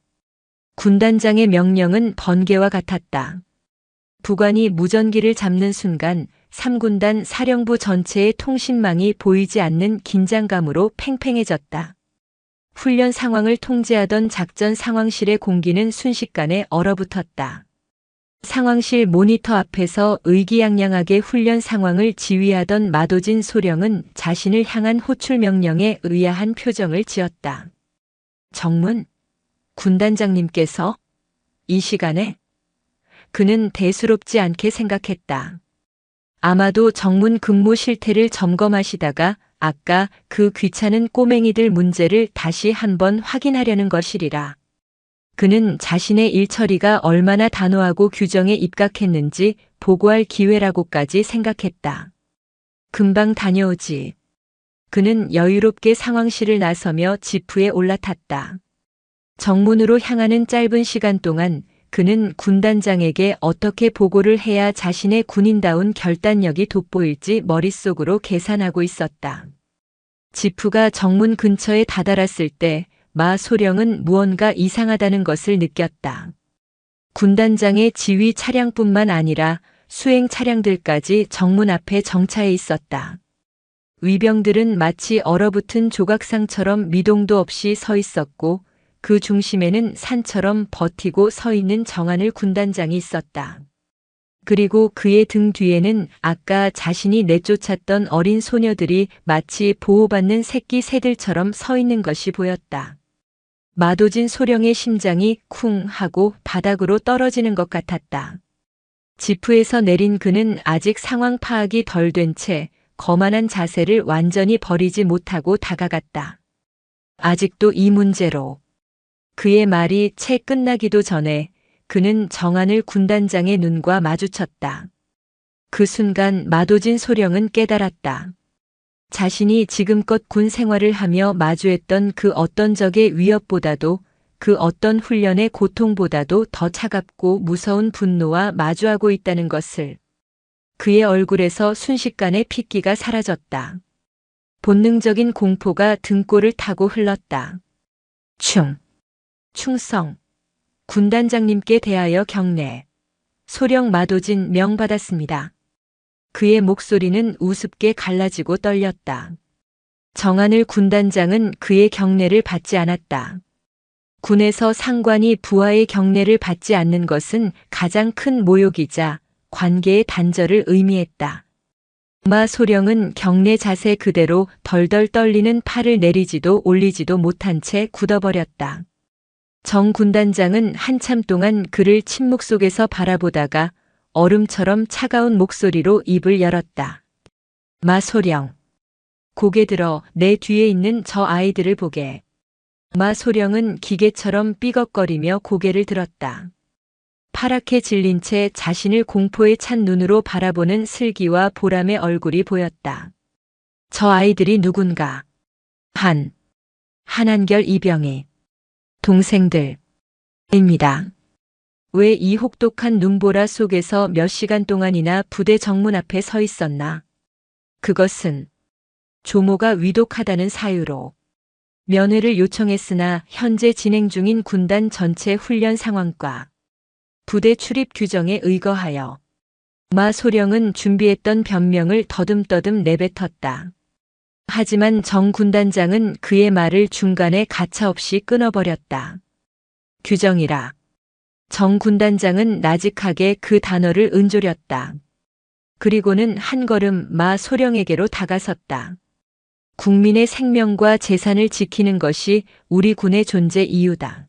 군단장의 명령은 번개와 같았다. 부관이 무전기를 잡는 순간 3군단 사령부 전체의 통신망이 보이지 않는 긴장감으로 팽팽해졌다. 훈련 상황을 통제하던 작전 상황실의 공기는 순식간에 얼어붙었다. 상황실 모니터 앞에서 의기양양하게 훈련 상황을 지휘하던 마도진 소령은 자신을 향한 호출 명령에 의아한 표정을 지었다. 정문? 군단장님께서? 이 시간에? 그는 대수롭지 않게 생각했다. 아마도 정문 근무 실태를 점검하시다가 아까 그 귀찮은 꼬맹이들 문제를 다시 한번 확인하려는 것이리라. 그는 자신의 일처리가 얼마나 단호하고 규정에 입각했는지 보고할 기회라고까지 생각했다. 금방 다녀오지. 그는 여유롭게 상황실을 나서며 지프에 올라탔다. 정문으로 향하는 짧은 시간 동안 그는 군단장에게 어떻게 보고를 해야 자신의 군인다운 결단력이 돋보일지 머릿속으로 계산하고 있었다. 지프가 정문 근처에 다다랐을 때 마 소령은 무언가 이상하다는 것을 느꼈다. 군단장의 지휘 차량뿐만 아니라 수행 차량들까지 정문 앞에 정차해 있었다. 위병들은 마치 얼어붙은 조각상처럼 미동도 없이 서 있었고 그 중심에는 산처럼 버티고 서 있는 정하늘 군단장이 있었다. 그리고 그의 등 뒤에는 아까 자신이 내쫓았던 어린 소녀들이 마치 보호받는 새끼 새들처럼 서 있는 것이 보였다. 마도진 소령의 심장이 쿵 하고 바닥으로 떨어지는 것 같았다. 지프에서 내린 그는 아직 상황 파악이 덜 된 채 거만한 자세를 완전히 버리지 못하고 다가갔다. 아직도 이 문제로. 그의 말이 채 끝나기도 전에 그는 정하늘 군단장의 눈과 마주쳤다. 그 순간 마도진 소령은 깨달았다. 자신이 지금껏 군 생활을 하며 마주했던 그 어떤 적의 위협보다도 그 어떤 훈련의 고통보다도 더 차갑고 무서운 분노와 마주하고 있다는 것을. 그의 얼굴에서 순식간에 핏기가 사라졌다. 본능적인 공포가 등골을 타고 흘렀다. 충성. 군단장님께 대하여 경례. 소령 마도진 명받았습니다. 그의 목소리는 우습게 갈라지고 떨렸다. 정하늘 군단장은 그의 경례를 받지 않았다. 군에서 상관이 부하의 경례를 받지 않는 것은 가장 큰 모욕이자 관계의 단절을 의미했다. 마 소령은 경례 자세 그대로 덜덜 떨리는 팔을 내리지도 올리지도 못한 채 굳어버렸다. 정 군단장은 한참 동안 그를 침묵 속에서 바라보다가 얼음처럼 차가운 목소리로 입을 열었다. 마 소령. 고개 들어 내 뒤에 있는 저 아이들을 보게. 마 소령은 기계처럼 삐걱거리며 고개를 들었다. 파랗게 질린 채 자신을 공포에 찬 눈으로 바라보는 슬기와 보람의 얼굴이 보였다. 저 아이들이 누군가? 한한결 이병희. 동생들입니다. 왜 이 혹독한 눈보라 속에서 몇 시간 동안이나 부대 정문 앞에 서 있었나? 그것은 조모가 위독하다는 사유로 면회를 요청했으나 현재 진행 중인 군단 전체 훈련 상황과 부대 출입 규정에 의거하여 마 소령은 준비했던 변명을 더듬더듬 내뱉었다. 하지만 정 군단장은 그의 말을 중간에 가차없이 끊어버렸다. 규정이라. 정 군단장은 나직하게 그 단어를 은조렸다. 그리고는 한 걸음 마 소령에게로 다가섰다. 국민의 생명과 재산을 지키는 것이 우리 군의 존재 이유다.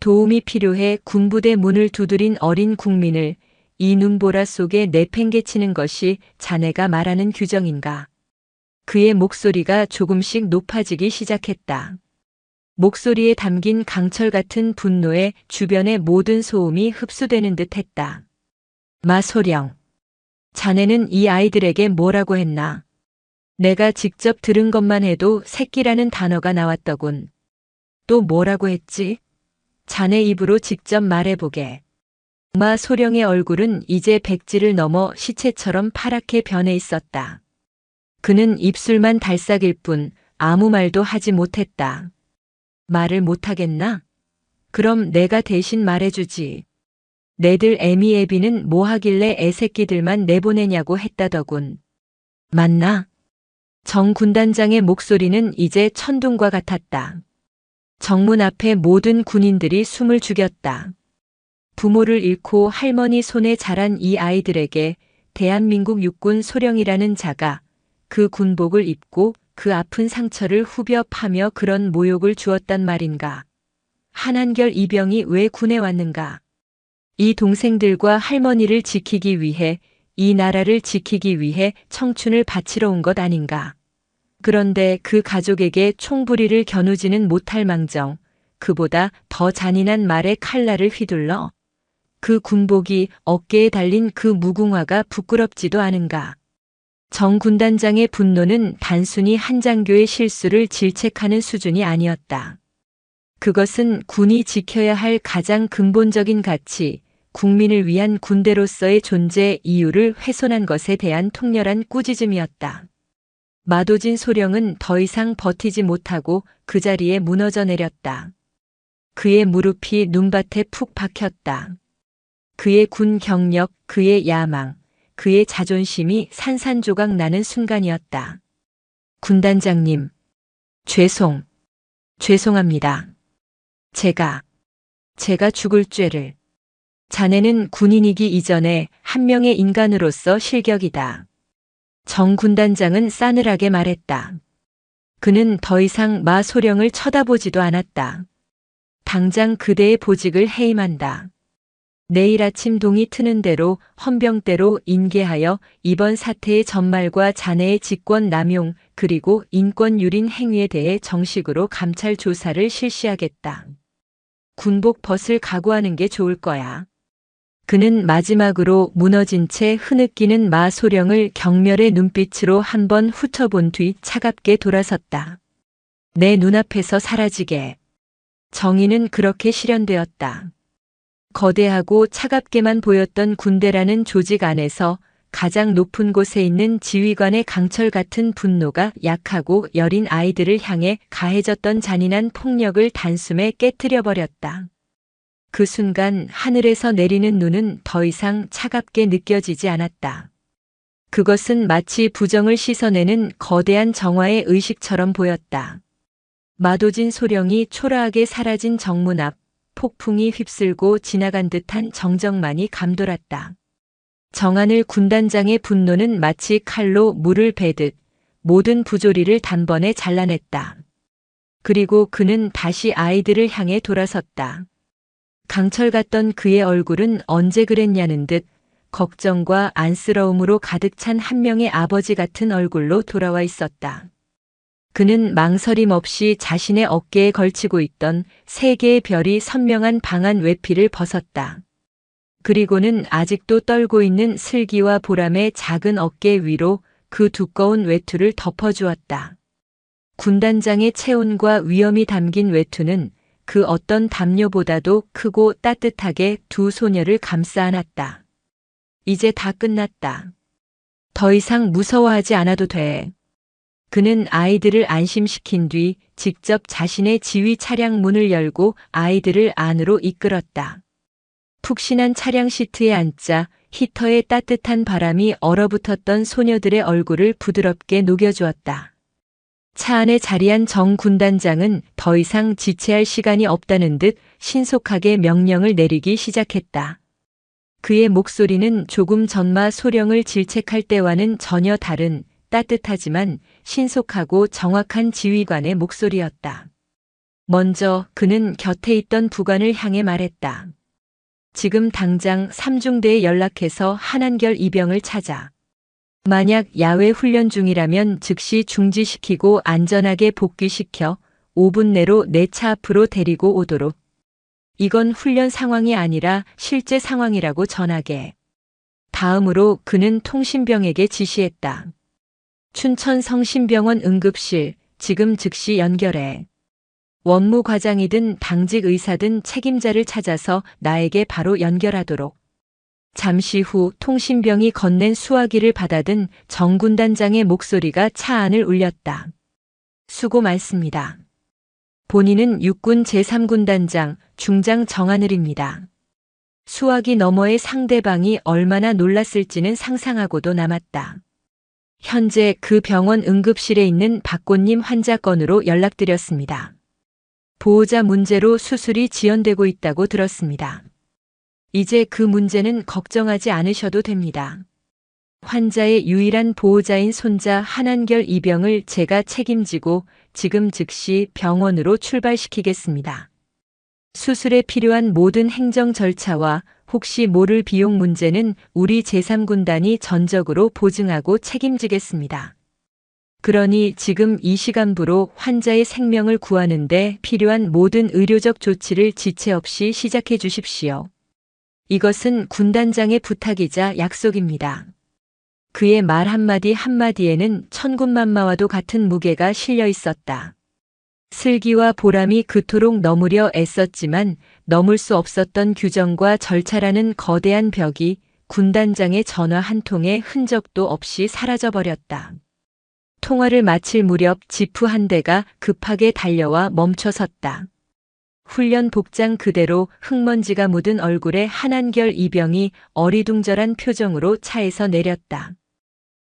도움이 필요해 군부대 문을 두드린 어린 국민을 이 눈보라 속에 내팽개치는 것이 자네가 말하는 규정인가? 그의 목소리가 조금씩 높아지기 시작했다. 목소리에 담긴 강철 같은 분노에 주변의 모든 소음이 흡수되는 듯 했다. 마소령, 자네는 이 아이들에게 뭐라고 했나? 내가 직접 들은 것만 해도 새끼라는 단어가 나왔더군. 또 뭐라고 했지? 자네 입으로 직접 말해보게. 마소령의 얼굴은 이제 백지를 넘어 시체처럼 파랗게 변해 있었다. 그는 입술만 달싹일 뿐 아무 말도 하지 못했다. 말을 못하겠나? 그럼 내가 대신 말해주지. 내들 애미애비는 뭐 하길래 애새끼들만 내보내냐고 했다더군. 맞나? 정 군단장의 목소리는 이제 천둥과 같았다. 정문 앞에 모든 군인들이 숨을 죽였다. 부모를 잃고 할머니 손에 자란 이 아이들에게 대한민국 육군 소령이라는 자가 그 군복을 입고 그 아픈 상처를 후벼 파며 그런 모욕을 주었단 말인가. 한한결 이병이 왜 군에 왔는가. 이 동생들과 할머니를 지키기 위해, 이 나라를 지키기 위해 청춘을 바치러 온 것 아닌가. 그런데 그 가족에게 총부리를 겨누지는 못할 망정, 그보다 더 잔인한 말에 칼날을 휘둘러 그 군복이 어깨에 달린 그 무궁화가 부끄럽지도 않은가. 정 군단장의 분노는 단순히 한 장교의 실수를 질책하는 수준이 아니었다. 그것은 군이 지켜야 할 가장 근본적인 가치, 국민을 위한 군대로서의 존재 이유를 훼손한 것에 대한 통렬한 꾸짖음이었다. 마도진 소령은 더 이상 버티지 못하고 그 자리에 무너져 내렸다. 그의 무릎이 눈밭에 푹 박혔다. 그의 군 경력, 그의 야망, 그의 자존심이 산산조각 나는 순간이었다. 군단장님, 죄송합니다. 제가 죽을 죄를. 자네는 군인이기 이전에 한 명의 인간으로서 실격이다. 정 군단장은 싸늘하게 말했다. 그는 더 이상 마 소령을 쳐다보지도 않았다. 당장 그대의 보직을 해임한다. 내일 아침 동이 트는 대로 헌병대로 인계하여 이번 사태의 전말과 자네의 직권 남용 그리고 인권 유린 행위에 대해 정식으로 감찰 조사를 실시하겠다. 군복 벗을 각오하는 게 좋을 거야. 그는 마지막으로 무너진 채 흐느끼는 마 소령을 경멸의 눈빛으로 한번 훑어본 뒤 차갑게 돌아섰다. 내 눈앞에서 사라지게. 정의는 그렇게 실현되었다. 거대하고 차갑게만 보였던 군대라는 조직 안에서 가장 높은 곳에 있는 지휘관의 강철 같은 분노가 약하고 여린 아이들을 향해 가해졌던 잔인한 폭력을 단숨에 깨트려 버렸다. 그 순간 하늘에서 내리는 눈은 더 이상 차갑게 느껴지지 않았다. 그것은 마치 부정을 씻어내는 거대한 정화의 의식처럼 보였다. 마도진 소령이 초라하게 사라진 정문 앞, 폭풍이 휩쓸고 지나간 듯한 정적만이 감돌았다. 정하늘 군단장의 분노는 마치 칼로 물을 베듯 모든 부조리를 단번에 잘라냈다. 그리고 그는 다시 아이들을 향해 돌아섰다. 강철 같던 그의 얼굴은 언제 그랬냐는 듯 걱정과 안쓰러움으로 가득 찬 한 명의 아버지 같은 얼굴로 돌아와 있었다. 그는 망설임 없이 자신의 어깨에 걸치고 있던 세 개의 별이 선명한 방한 외피를 벗었다. 그리고는 아직도 떨고 있는 슬기와 보람의 작은 어깨 위로 그 두꺼운 외투를 덮어주었다. 군단장의 체온과 위엄이 담긴 외투는 그 어떤 담요보다도 크고 따뜻하게 두 소녀를 감싸 안았다. 이제 다 끝났다. 더 이상 무서워하지 않아도 돼. 그는 아이들을 안심시킨 뒤 직접 자신의 지휘 차량 문을 열고 아이들을 안으로 이끌었다. 푹신한 차량 시트에 앉자 히터의 따뜻한 바람이 얼어붙었던 소녀들의 얼굴을 부드럽게 녹여주었다. 차 안에 자리한 정 군단장은 더 이상 지체할 시간이 없다는 듯 신속하게 명령을 내리기 시작했다. 그의 목소리는 조금 전마 소령을 질책할 때와는 전혀 다른 따뜻하지만 신속하고 정확한 지휘관의 목소리였다. 먼저 그는 곁에 있던 부관을 향해 말했다. 지금 당장 삼중대에 연락해서 한한결 이병을 찾아. 만약 야외 훈련 중이라면 즉시 중지시키고 안전하게 복귀시켜 5분 내로 내 차 앞으로 데리고 오도록. 이건 훈련 상황이 아니라 실제 상황이라고 전하게. 다음으로 그는 통신병에게 지시했다. 춘천 성심병원 응급실 지금 즉시 연결해. 원무과장이든 당직 의사든 책임자를 찾아서 나에게 바로 연결하도록. 잠시 후 통신병이 건넨 수화기를 받아든 정 군단장의 목소리가 차 안을 울렸다. 수고 많습니다. 본인은 육군 제3군단장 중장 정하늘입니다. 수화기 너머의 상대방이 얼마나 놀랐을지는 상상하고도 남았다. 현재 그 병원 응급실에 있는 박꽃님 환자 건으로 연락드렸습니다. 보호자 문제로 수술이 지연되고 있다고 들었습니다. 이제 그 문제는 걱정하지 않으셔도 됩니다. 환자의 유일한 보호자인 손자 한한결 이병을 제가 책임지고 지금 즉시 병원으로 출발시키겠습니다. 수술에 필요한 모든 행정 절차와 혹시 모를 비용 문제는 우리 제3군단이 전적으로 보증하고 책임지겠습니다. 그러니 지금 이 시간부로 환자의 생명을 구하는데 필요한 모든 의료적 조치를 지체 없이 시작해 주십시오. 이것은 군단장의 부탁이자 약속입니다. 그의 말 한마디 한마디에는 천군만마와도 같은 무게가 실려 있었다. 슬기와 보람이 그토록 넘으려 애썼지만 넘을 수 없었던 규정과 절차라는 거대한 벽이 군단장의 전화 한 통의 흔적도 없이 사라져버렸다. 통화를 마칠 무렵 지프 한 대가 급하게 달려와 멈춰섰다. 훈련 복장 그대로 흙먼지가 묻은 얼굴에 한한결 이병이 어리둥절한 표정으로 차에서 내렸다.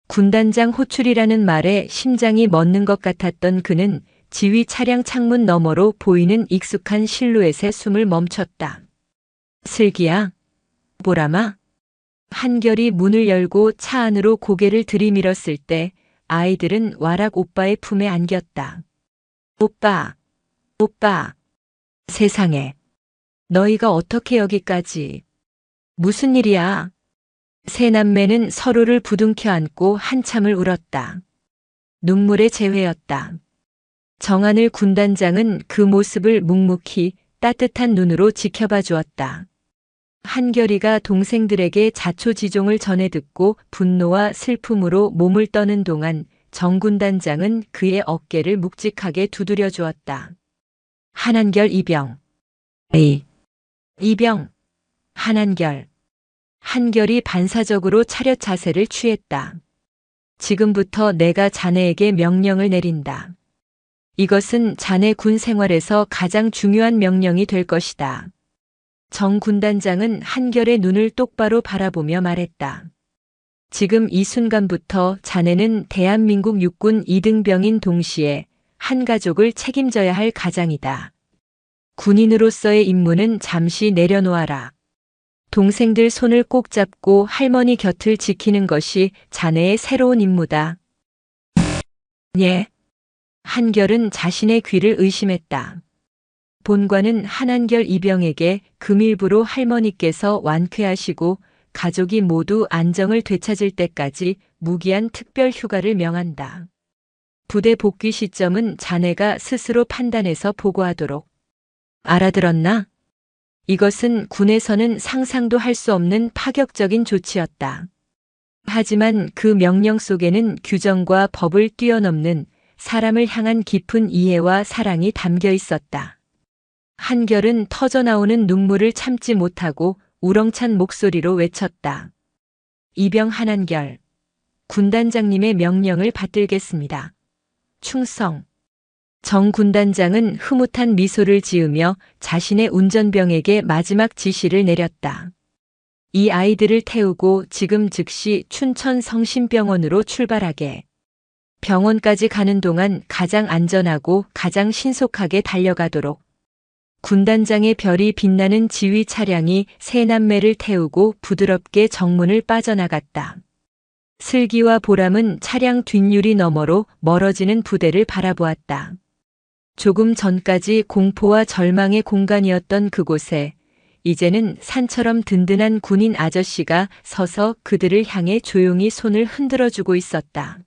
군단장 호출이라는 말에 심장이 멎는 것 같았던 그는 지휘 차량 창문 너머로 보이는 익숙한 실루엣에 숨을 멈췄다. 슬기야? 보람아? 한결이 문을 열고 차 안으로 고개를 들이밀었을 때 아이들은 와락 오빠의 품에 안겼다. 오빠, 오빠. 세상에. 너희가 어떻게 여기까지. 무슨 일이야? 세 남매는 서로를 부둥켜 안고 한참을 울었다. 눈물의 재회였다. 정하늘 군단장은 그 모습을 묵묵히 따뜻한 눈으로 지켜봐 주었다. 한결이가 동생들에게 자초지종을 전해 듣고 분노와 슬픔으로 몸을 떠는 동안 정 군단장은 그의 어깨를 묵직하게 두드려 주었다. 한한결 이병. 이병. 한한결. 한결이 반사적으로 차렷 자세를 취했다. 지금부터 내가 자네에게 명령을 내린다. 이것은 자네 군 생활에서 가장 중요한 명령이 될 것이다. 정 군단장은 한결의 눈을 똑바로 바라보며 말했다. 지금 이 순간부터 자네는 대한민국 육군 2등병인 동시에 한 가족을 책임져야 할 가장이다. 군인으로서의 임무는 잠시 내려놓아라. 동생들 손을 꼭 잡고 할머니 곁을 지키는 것이 자네의 새로운 임무다. 예. 한결은 자신의 귀를 의심했다. 본관은 한한결 이병에게 금일부로 할머니께서 완쾌하시고 가족이 모두 안정을 되찾을 때까지 무기한 특별 휴가를 명한다. 부대 복귀 시점은 자네가 스스로 판단해서 보고하도록. 알아들었나? 이것은 군에서는 상상도 할 수 없는 파격적인 조치였다. 하지만 그 명령 속에는 규정과 법을 뛰어넘는 사람을 향한 깊은 이해와 사랑이 담겨 있었다. 한결은 터져나오는 눈물을 참지 못하고 우렁찬 목소리로 외쳤다. 이병 한한결, 군단장님의 명령을 받들겠습니다. 충성. 정 군단장은 흐뭇한 미소를 지으며 자신의 운전병에게 마지막 지시를 내렸다. 이 아이들을 태우고 지금 즉시 춘천 성심병원으로 출발하게. 병원까지 가는 동안 가장 안전하고 가장 신속하게 달려가도록. 군단장의 별이 빛나는 지휘 차량이 세 남매를 태우고 부드럽게 정문을 빠져나갔다. 슬기와 보람은 차량 뒷유리 너머로 멀어지는 부대를 바라보았다. 조금 전까지 공포와 절망의 공간이었던 그곳에 이제는 산처럼 든든한 군인 아저씨가 서서 그들을 향해 조용히 손을 흔들어주고 있었다.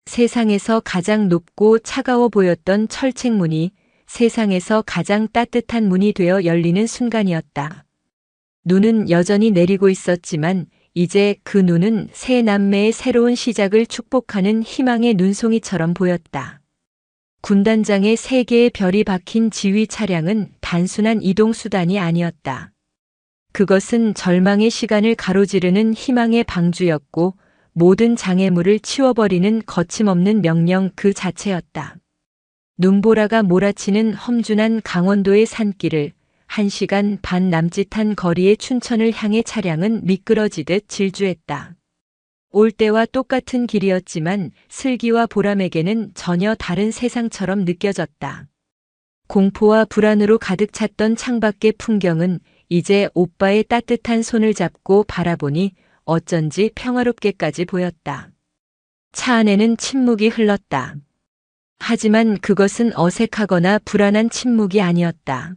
세상에서 가장 높고 차가워 보였던 철책문이 세상에서 가장 따뜻한 문이 되어 열리는 순간이었다. 눈은 여전히 내리고 있었지만 이제 그 눈은 세 남매의 새로운 시작을 축복하는 희망의 눈송이처럼 보였다. 군단장의 세 개의 별이 박힌 지휘 차량은 단순한 이동수단이 아니었다. 그것은 절망의 시간을 가로지르는 희망의 방주였고 모든 장애물을 치워버리는 거침없는 명령 그 자체였다. 눈보라가 몰아치는 험준한 강원도의 산길을 1시간 반 남짓한 거리의 춘천을 향해 차량은 미끄러지듯 질주했다. 올 때와 똑같은 길이었지만 슬기와 보람에게는 전혀 다른 세상처럼 느껴졌다. 공포와 불안으로 가득 찼던 창밖의 풍경은 이제 오빠의 따뜻한 손을 잡고 바라보니 어쩐지 평화롭게까지 보였다. 차 안에는 침묵이 흘렀다. 하지만 그것은 어색하거나 불안한 침묵이 아니었다.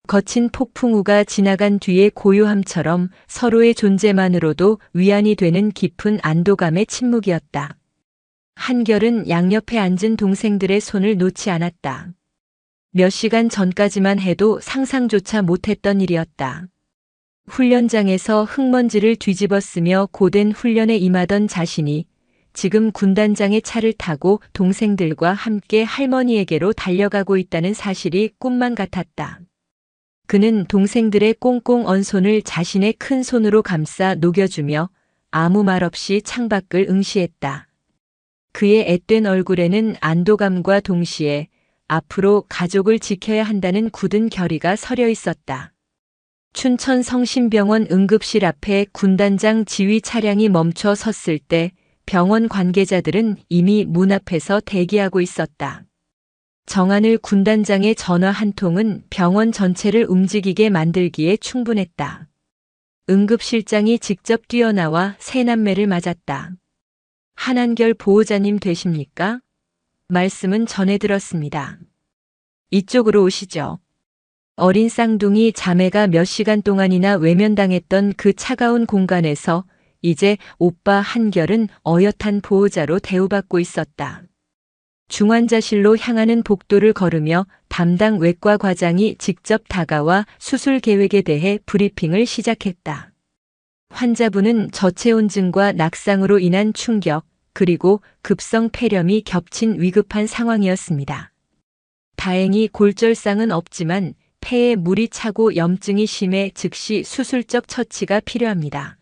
거친 폭풍우가 지나간 뒤의 고요함처럼 서로의 존재만으로도 위안이 되는 깊은 안도감의 침묵이었다. 한결은 양옆에 앉은 동생들의 손을 놓지 않았다. 몇 시간 전까지만 해도 상상조차 못했던 일이었다. 훈련장에서 흙먼지를 뒤집어쓰며 고된 훈련에 임하던 자신이 지금 군단장의 차를 타고 동생들과 함께 할머니에게로 달려가고 있다는 사실이 꿈만 같았다. 그는 동생들의 꽁꽁 언 손을 자신의 큰 손으로 감싸 녹여주며 아무 말 없이 창밖을 응시했다. 그의 앳된 얼굴에는 안도감과 동시에 앞으로 가족을 지켜야 한다는 굳은 결의가 서려 있었다. 춘천 성심병원 응급실 앞에 군단장 지휘 차량이 멈춰 섰을 때 병원 관계자들은 이미 문 앞에서 대기하고 있었다. 정하늘 군단장의 전화 한 통은 병원 전체를 움직이게 만들기에 충분했다. 응급실장이 직접 뛰어나와 세 남매를 맞았다. 한한결 보호자님 되십니까? 말씀은 전해 들었습니다. 이쪽으로 오시죠. 어린 쌍둥이 자매가 몇 시간 동안이나 외면당했던 그 차가운 공간에서 이제 오빠 한결은 어엿한 보호자로 대우받고 있었다. 중환자실로 향하는 복도를 걸으며 담당 외과 과장이 직접 다가와 수술 계획에 대해 브리핑을 시작했다. 환자분은 저체온증과 낙상으로 인한 충격, 그리고 급성 폐렴이 겹친 위급한 상황이었습니다. 다행히 골절상은 없지만 폐에 물이 차고 염증이 심해 즉시 수술적 처치가 필요합니다.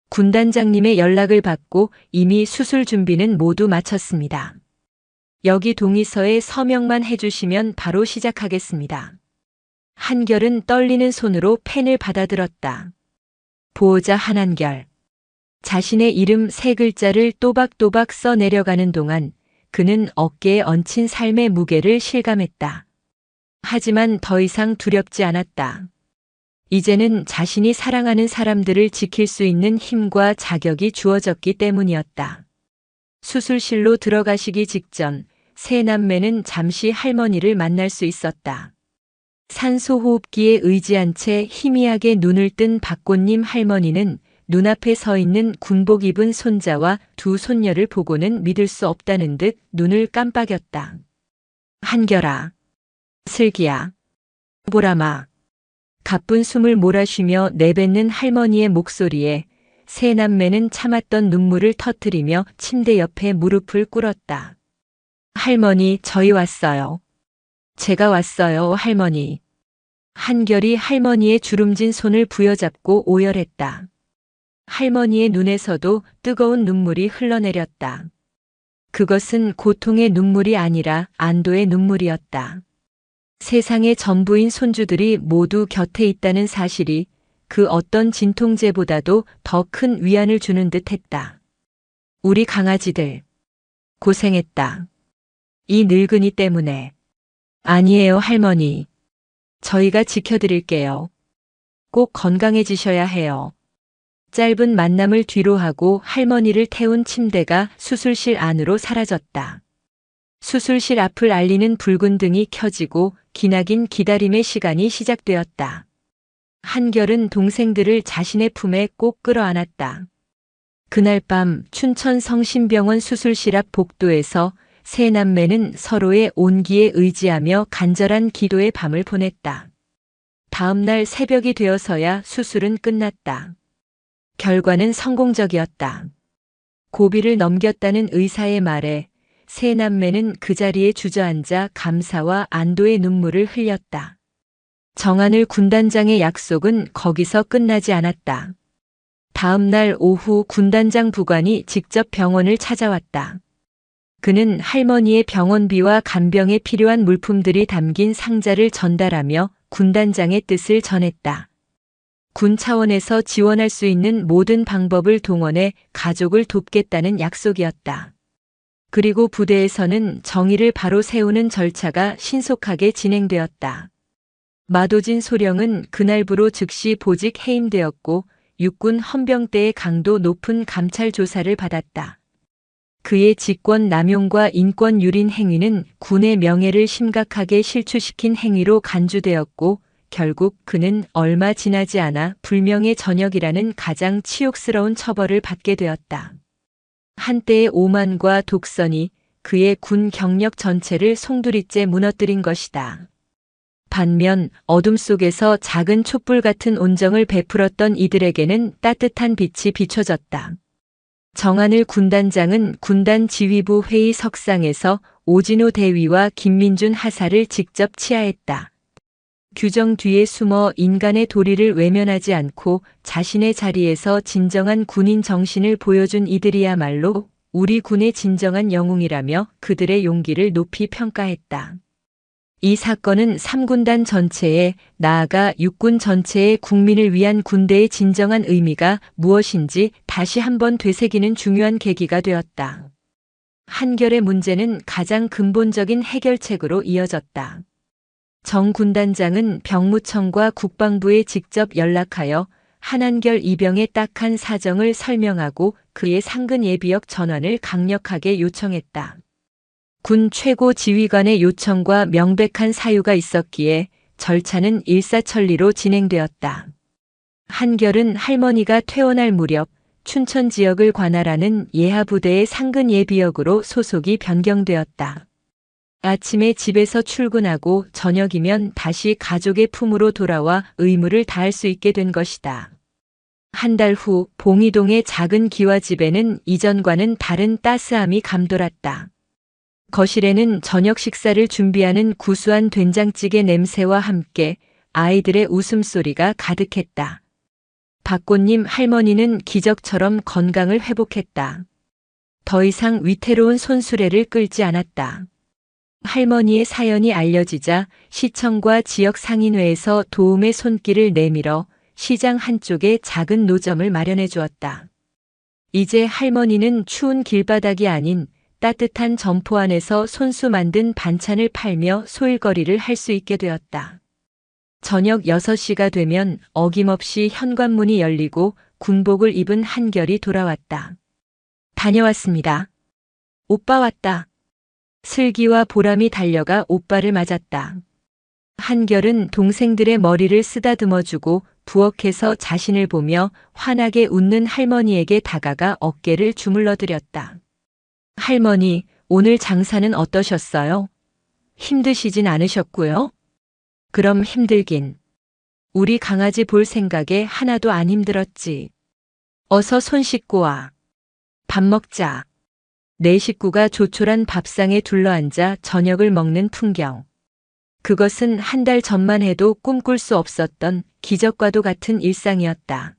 군단장님의 연락을 받고 이미 수술 준비는 모두 마쳤습니다. 여기 동의서에 서명만 해주시면 바로 시작하겠습니다. 한결은 떨리는 손으로 펜을 받아들었다. 보호자 한한결. 자신의 이름 세 글자를 또박또박 써 내려가는 동안 그는 어깨에 얹힌 삶의 무게를 실감했다. 하지만 더 이상 두렵지 않았다. 이제는 자신이 사랑하는 사람들을 지킬 수 있는 힘과 자격이 주어졌기 때문이었다. 수술실로 들어가시기 직전 세 남매는 잠시 할머니를 만날 수 있었다. 산소호흡기에 의지한 채 희미하게 눈을 뜬 박꽃님 할머니는 눈앞에 서 있는 군복 입은 손자와 두 손녀를 보고는 믿을 수 없다는 듯 눈을 깜빡였다. 한결아, 슬기야, 보람아. 가쁜 숨을 몰아쉬며 내뱉는 할머니의 목소리에 세 남매는 참았던 눈물을 터뜨리며 침대 옆에 무릎을 꿇었다. 할머니, 저희 왔어요. 제가 왔어요, 할머니. 한결이 할머니의 주름진 손을 부여잡고 오열했다. 할머니의 눈에서도 뜨거운 눈물이 흘러내렸다. 그것은 고통의 눈물이 아니라 안도의 눈물이었다. 세상의 전부인 손주들이 모두 곁에 있다는 사실이 그 어떤 진통제보다도 더 큰 위안을 주는 듯 했다. 우리 강아지들, 고생했다. 이 늙은이 때문에. 아니에요, 할머니. 저희가 지켜드릴게요. 꼭 건강해지셔야 해요. 짧은 만남을 뒤로 하고 할머니를 태운 침대가 수술실 안으로 사라졌다. 수술실 앞을 알리는 붉은 등이 켜지고 기나긴 기다림의 시간이 시작되었다. 한결은 동생들을 자신의 품에 꼭 끌어안았다. 그날 밤 춘천 성심병원 수술실 앞 복도에서 세 남매는 서로의 온기에 의지하며 간절한 기도의 밤을 보냈다. 다음 날 새벽이 되어서야 수술은 끝났다. 결과는 성공적이었다. 고비를 넘겼다는 의사의 말에 세 남매는 그 자리에 주저앉아 감사와 안도의 눈물을 흘렸다. 정하늘 군단장의 약속은 거기서 끝나지 않았다. 다음 날 오후 군단장 부관이 직접 병원을 찾아왔다. 그는 할머니의 병원비와 간병에 필요한 물품들이 담긴 상자를 전달하며 군단장의 뜻을 전했다. 군 차원에서 지원할 수 있는 모든 방법을 동원해 가족을 돕겠다는 약속이었다. 그리고 부대에서는 정의를 바로 세우는 절차가 신속하게 진행되었다. 마도진 소령은 그날부로 즉시 보직 해임되었고 육군 헌병대의 강도 높은 감찰 조사를 받았다. 그의 직권 남용과 인권 유린 행위는 군의 명예를 심각하게 실추시킨 행위로 간주되었고 결국 그는 얼마 지나지 않아 불명예 전역이라는 가장 치욕스러운 처벌을 받게 되었다. 한때의 오만과 독선이 그의 군 경력 전체를 송두리째 무너뜨린 것이다. 반면 어둠 속에서 작은 촛불 같은 온정을 베풀었던 이들에게는 따뜻한 빛이 비춰졌다. 정하늘 군단장은 군단 지휘부 회의 석상에서 오진호 대위와 김민준 하사를 직접 치하했다. 규정 뒤에 숨어 인간의 도리를 외면하지 않고 자신의 자리에서 진정한 군인 정신을 보여준 이들이야말로 우리 군의 진정한 영웅이라며 그들의 용기를 높이 평가했다. 이 사건은 3군단 전체에 나아가 육군 전체의 국민을 위한 군대의 진정한 의미가 무엇인지 다시 한번 되새기는 중요한 계기가 되었다. 한결의 문제는 가장 근본적인 해결책으로 이어졌다. 정 군단장은 병무청과 국방부에 직접 연락하여 한한결 이병의 딱한 사정을 설명하고 그의 상근 예비역 전환을 강력하게 요청했다. 군 최고 지휘관의 요청과 명백한 사유가 있었기에 절차는 일사천리로 진행되었다. 한결은 할머니가 퇴원할 무렵 춘천 지역을 관할하는 예하부대의 상근 예비역으로 소속이 변경되었다. 아침에 집에서 출근하고 저녁이면 다시 가족의 품으로 돌아와 의무를 다할 수 있게 된 것이다. 한 달 후 봉이동의 작은 기와집에는 이전과는 다른 따스함이 감돌았다. 거실에는 저녁 식사를 준비하는 구수한 된장찌개 냄새와 함께 아이들의 웃음소리가 가득했다. 박꽃님 할머니는 기적처럼 건강을 회복했다. 더 이상 위태로운 손수레를 끌지 않았다. 할머니의 사연이 알려지자 시청과 지역 상인회에서 도움의 손길을 내밀어 시장 한쪽에 작은 노점을 마련해 주었다. 이제 할머니는 추운 길바닥이 아닌 따뜻한 점포 안에서 손수 만든 반찬을 팔며 소일거리를 할 수 있게 되었다. 저녁 6시가 되면 어김없이 현관문이 열리고 군복을 입은 한결이 돌아왔다. 다녀왔습니다. 오빠 왔다. 슬기와 보람이 달려가 오빠를 맞았다. 한결은 동생들의 머리를 쓰다듬어주고 부엌에서 자신을 보며 환하게 웃는 할머니에게 다가가 어깨를 주물러드렸다. 할머니, 오늘 장사는 어떠셨어요? 힘드시진 않으셨고요? 그럼 힘들긴. 우리 강아지 볼 생각에 하나도 안 힘들었지. 어서 손 씻고 와. 밥 먹자. 네 식구가 조촐한 밥상에 둘러앉아 저녁을 먹는 풍경. 그것은 한 달 전만 해도 꿈꿀 수 없었던 기적과도 같은 일상이었다.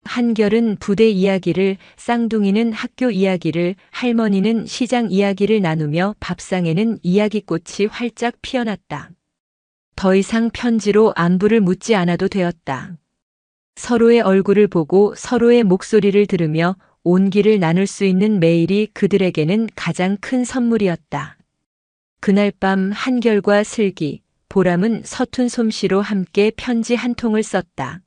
한결은 부대 이야기를, 쌍둥이는 학교 이야기를, 할머니는 시장 이야기를 나누며 밥상에는 이야기꽃이 활짝 피어났다. 더 이상 편지로 안부를 묻지 않아도 되었다. 서로의 얼굴을 보고 서로의 목소리를 들으며 온기를 나눌 수 있는 매일이 그들에게는 가장 큰 선물이었다. 그날 밤 한결과 슬기, 보람은 서툰 솜씨로 함께 편지 한 통을 썼다.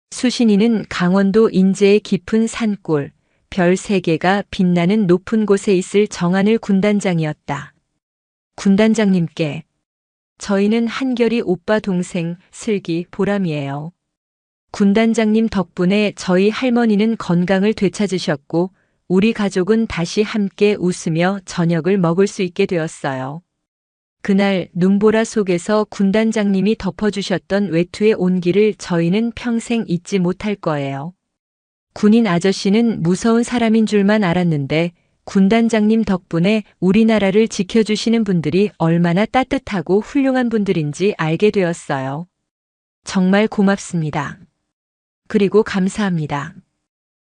수신이는 강원도 인제의 깊은 산골, 별 3개가 빛나는 높은 곳에 있을 정하늘 군단장이었다. 군단장님께 저희는 한결이 오빠 동생 슬기 보람이에요. 군단장님 덕분에 저희 할머니는 건강을 되찾으셨고 우리 가족은 다시 함께 웃으며 저녁을 먹을 수 있게 되었어요. 그날 눈보라 속에서 군단장님이 덮어주셨던 외투의 온기를 저희는 평생 잊지 못할 거예요. 군인 아저씨는 무서운 사람인 줄만 알았는데 군단장님 덕분에 우리나라를 지켜주시는 분들이 얼마나 따뜻하고 훌륭한 분들인지 알게 되었어요. 정말 고맙습니다. 그리고 감사합니다.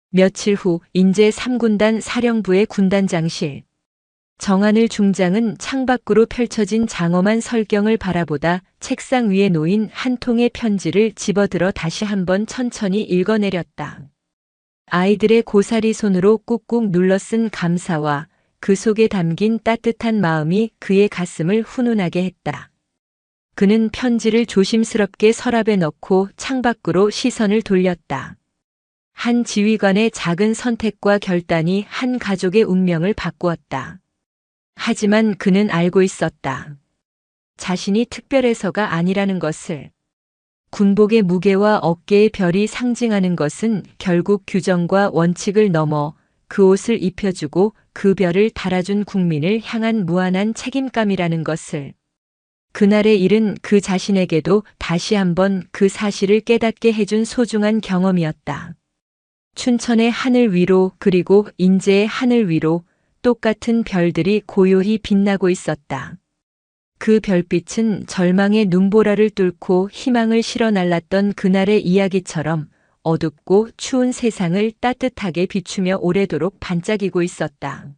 며칠 후 인제 3군단 사령부의 군단장실. 정하늘 중장은 창밖으로 펼쳐진 장엄한 설경을 바라보다 책상 위에 놓인 한 통의 편지를 집어들어 다시 한번 천천히 읽어내렸다. 아이들의 고사리 손으로 꾹꾹 눌러 쓴 감사와 그 속에 담긴 따뜻한 마음이 그의 가슴을 훈훈하게 했다. 그는 편지를 조심스럽게 서랍에 넣고 창밖으로 시선을 돌렸다. 한 지휘관의 작은 선택과 결단이 한 가족의 운명을 바꾸었다. 하지만 그는 알고 있었다. 자신이 특별해서가 아니라는 것을. 군복의 무게와 어깨의 별이 상징하는 것은 결국 규정과 원칙을 넘어 그 옷을 입혀주고 그 별을 달아준 국민을 향한 무한한 책임감이라는 것을. 그날의 일은 그 자신에게도 다시 한번 그 사실을 깨닫게 해준 소중한 경험이었다. 춘천의 하늘 위로 그리고 인제의 하늘 위로 똑같은 별들이 고요히 빛나고 있었다. 그 별빛은 절망의 눈보라를 뚫고 희망을 실어 날랐던 그날의 이야기처럼 어둡고 추운 세상을 따뜻하게 비추며 오래도록 반짝이고 있었다.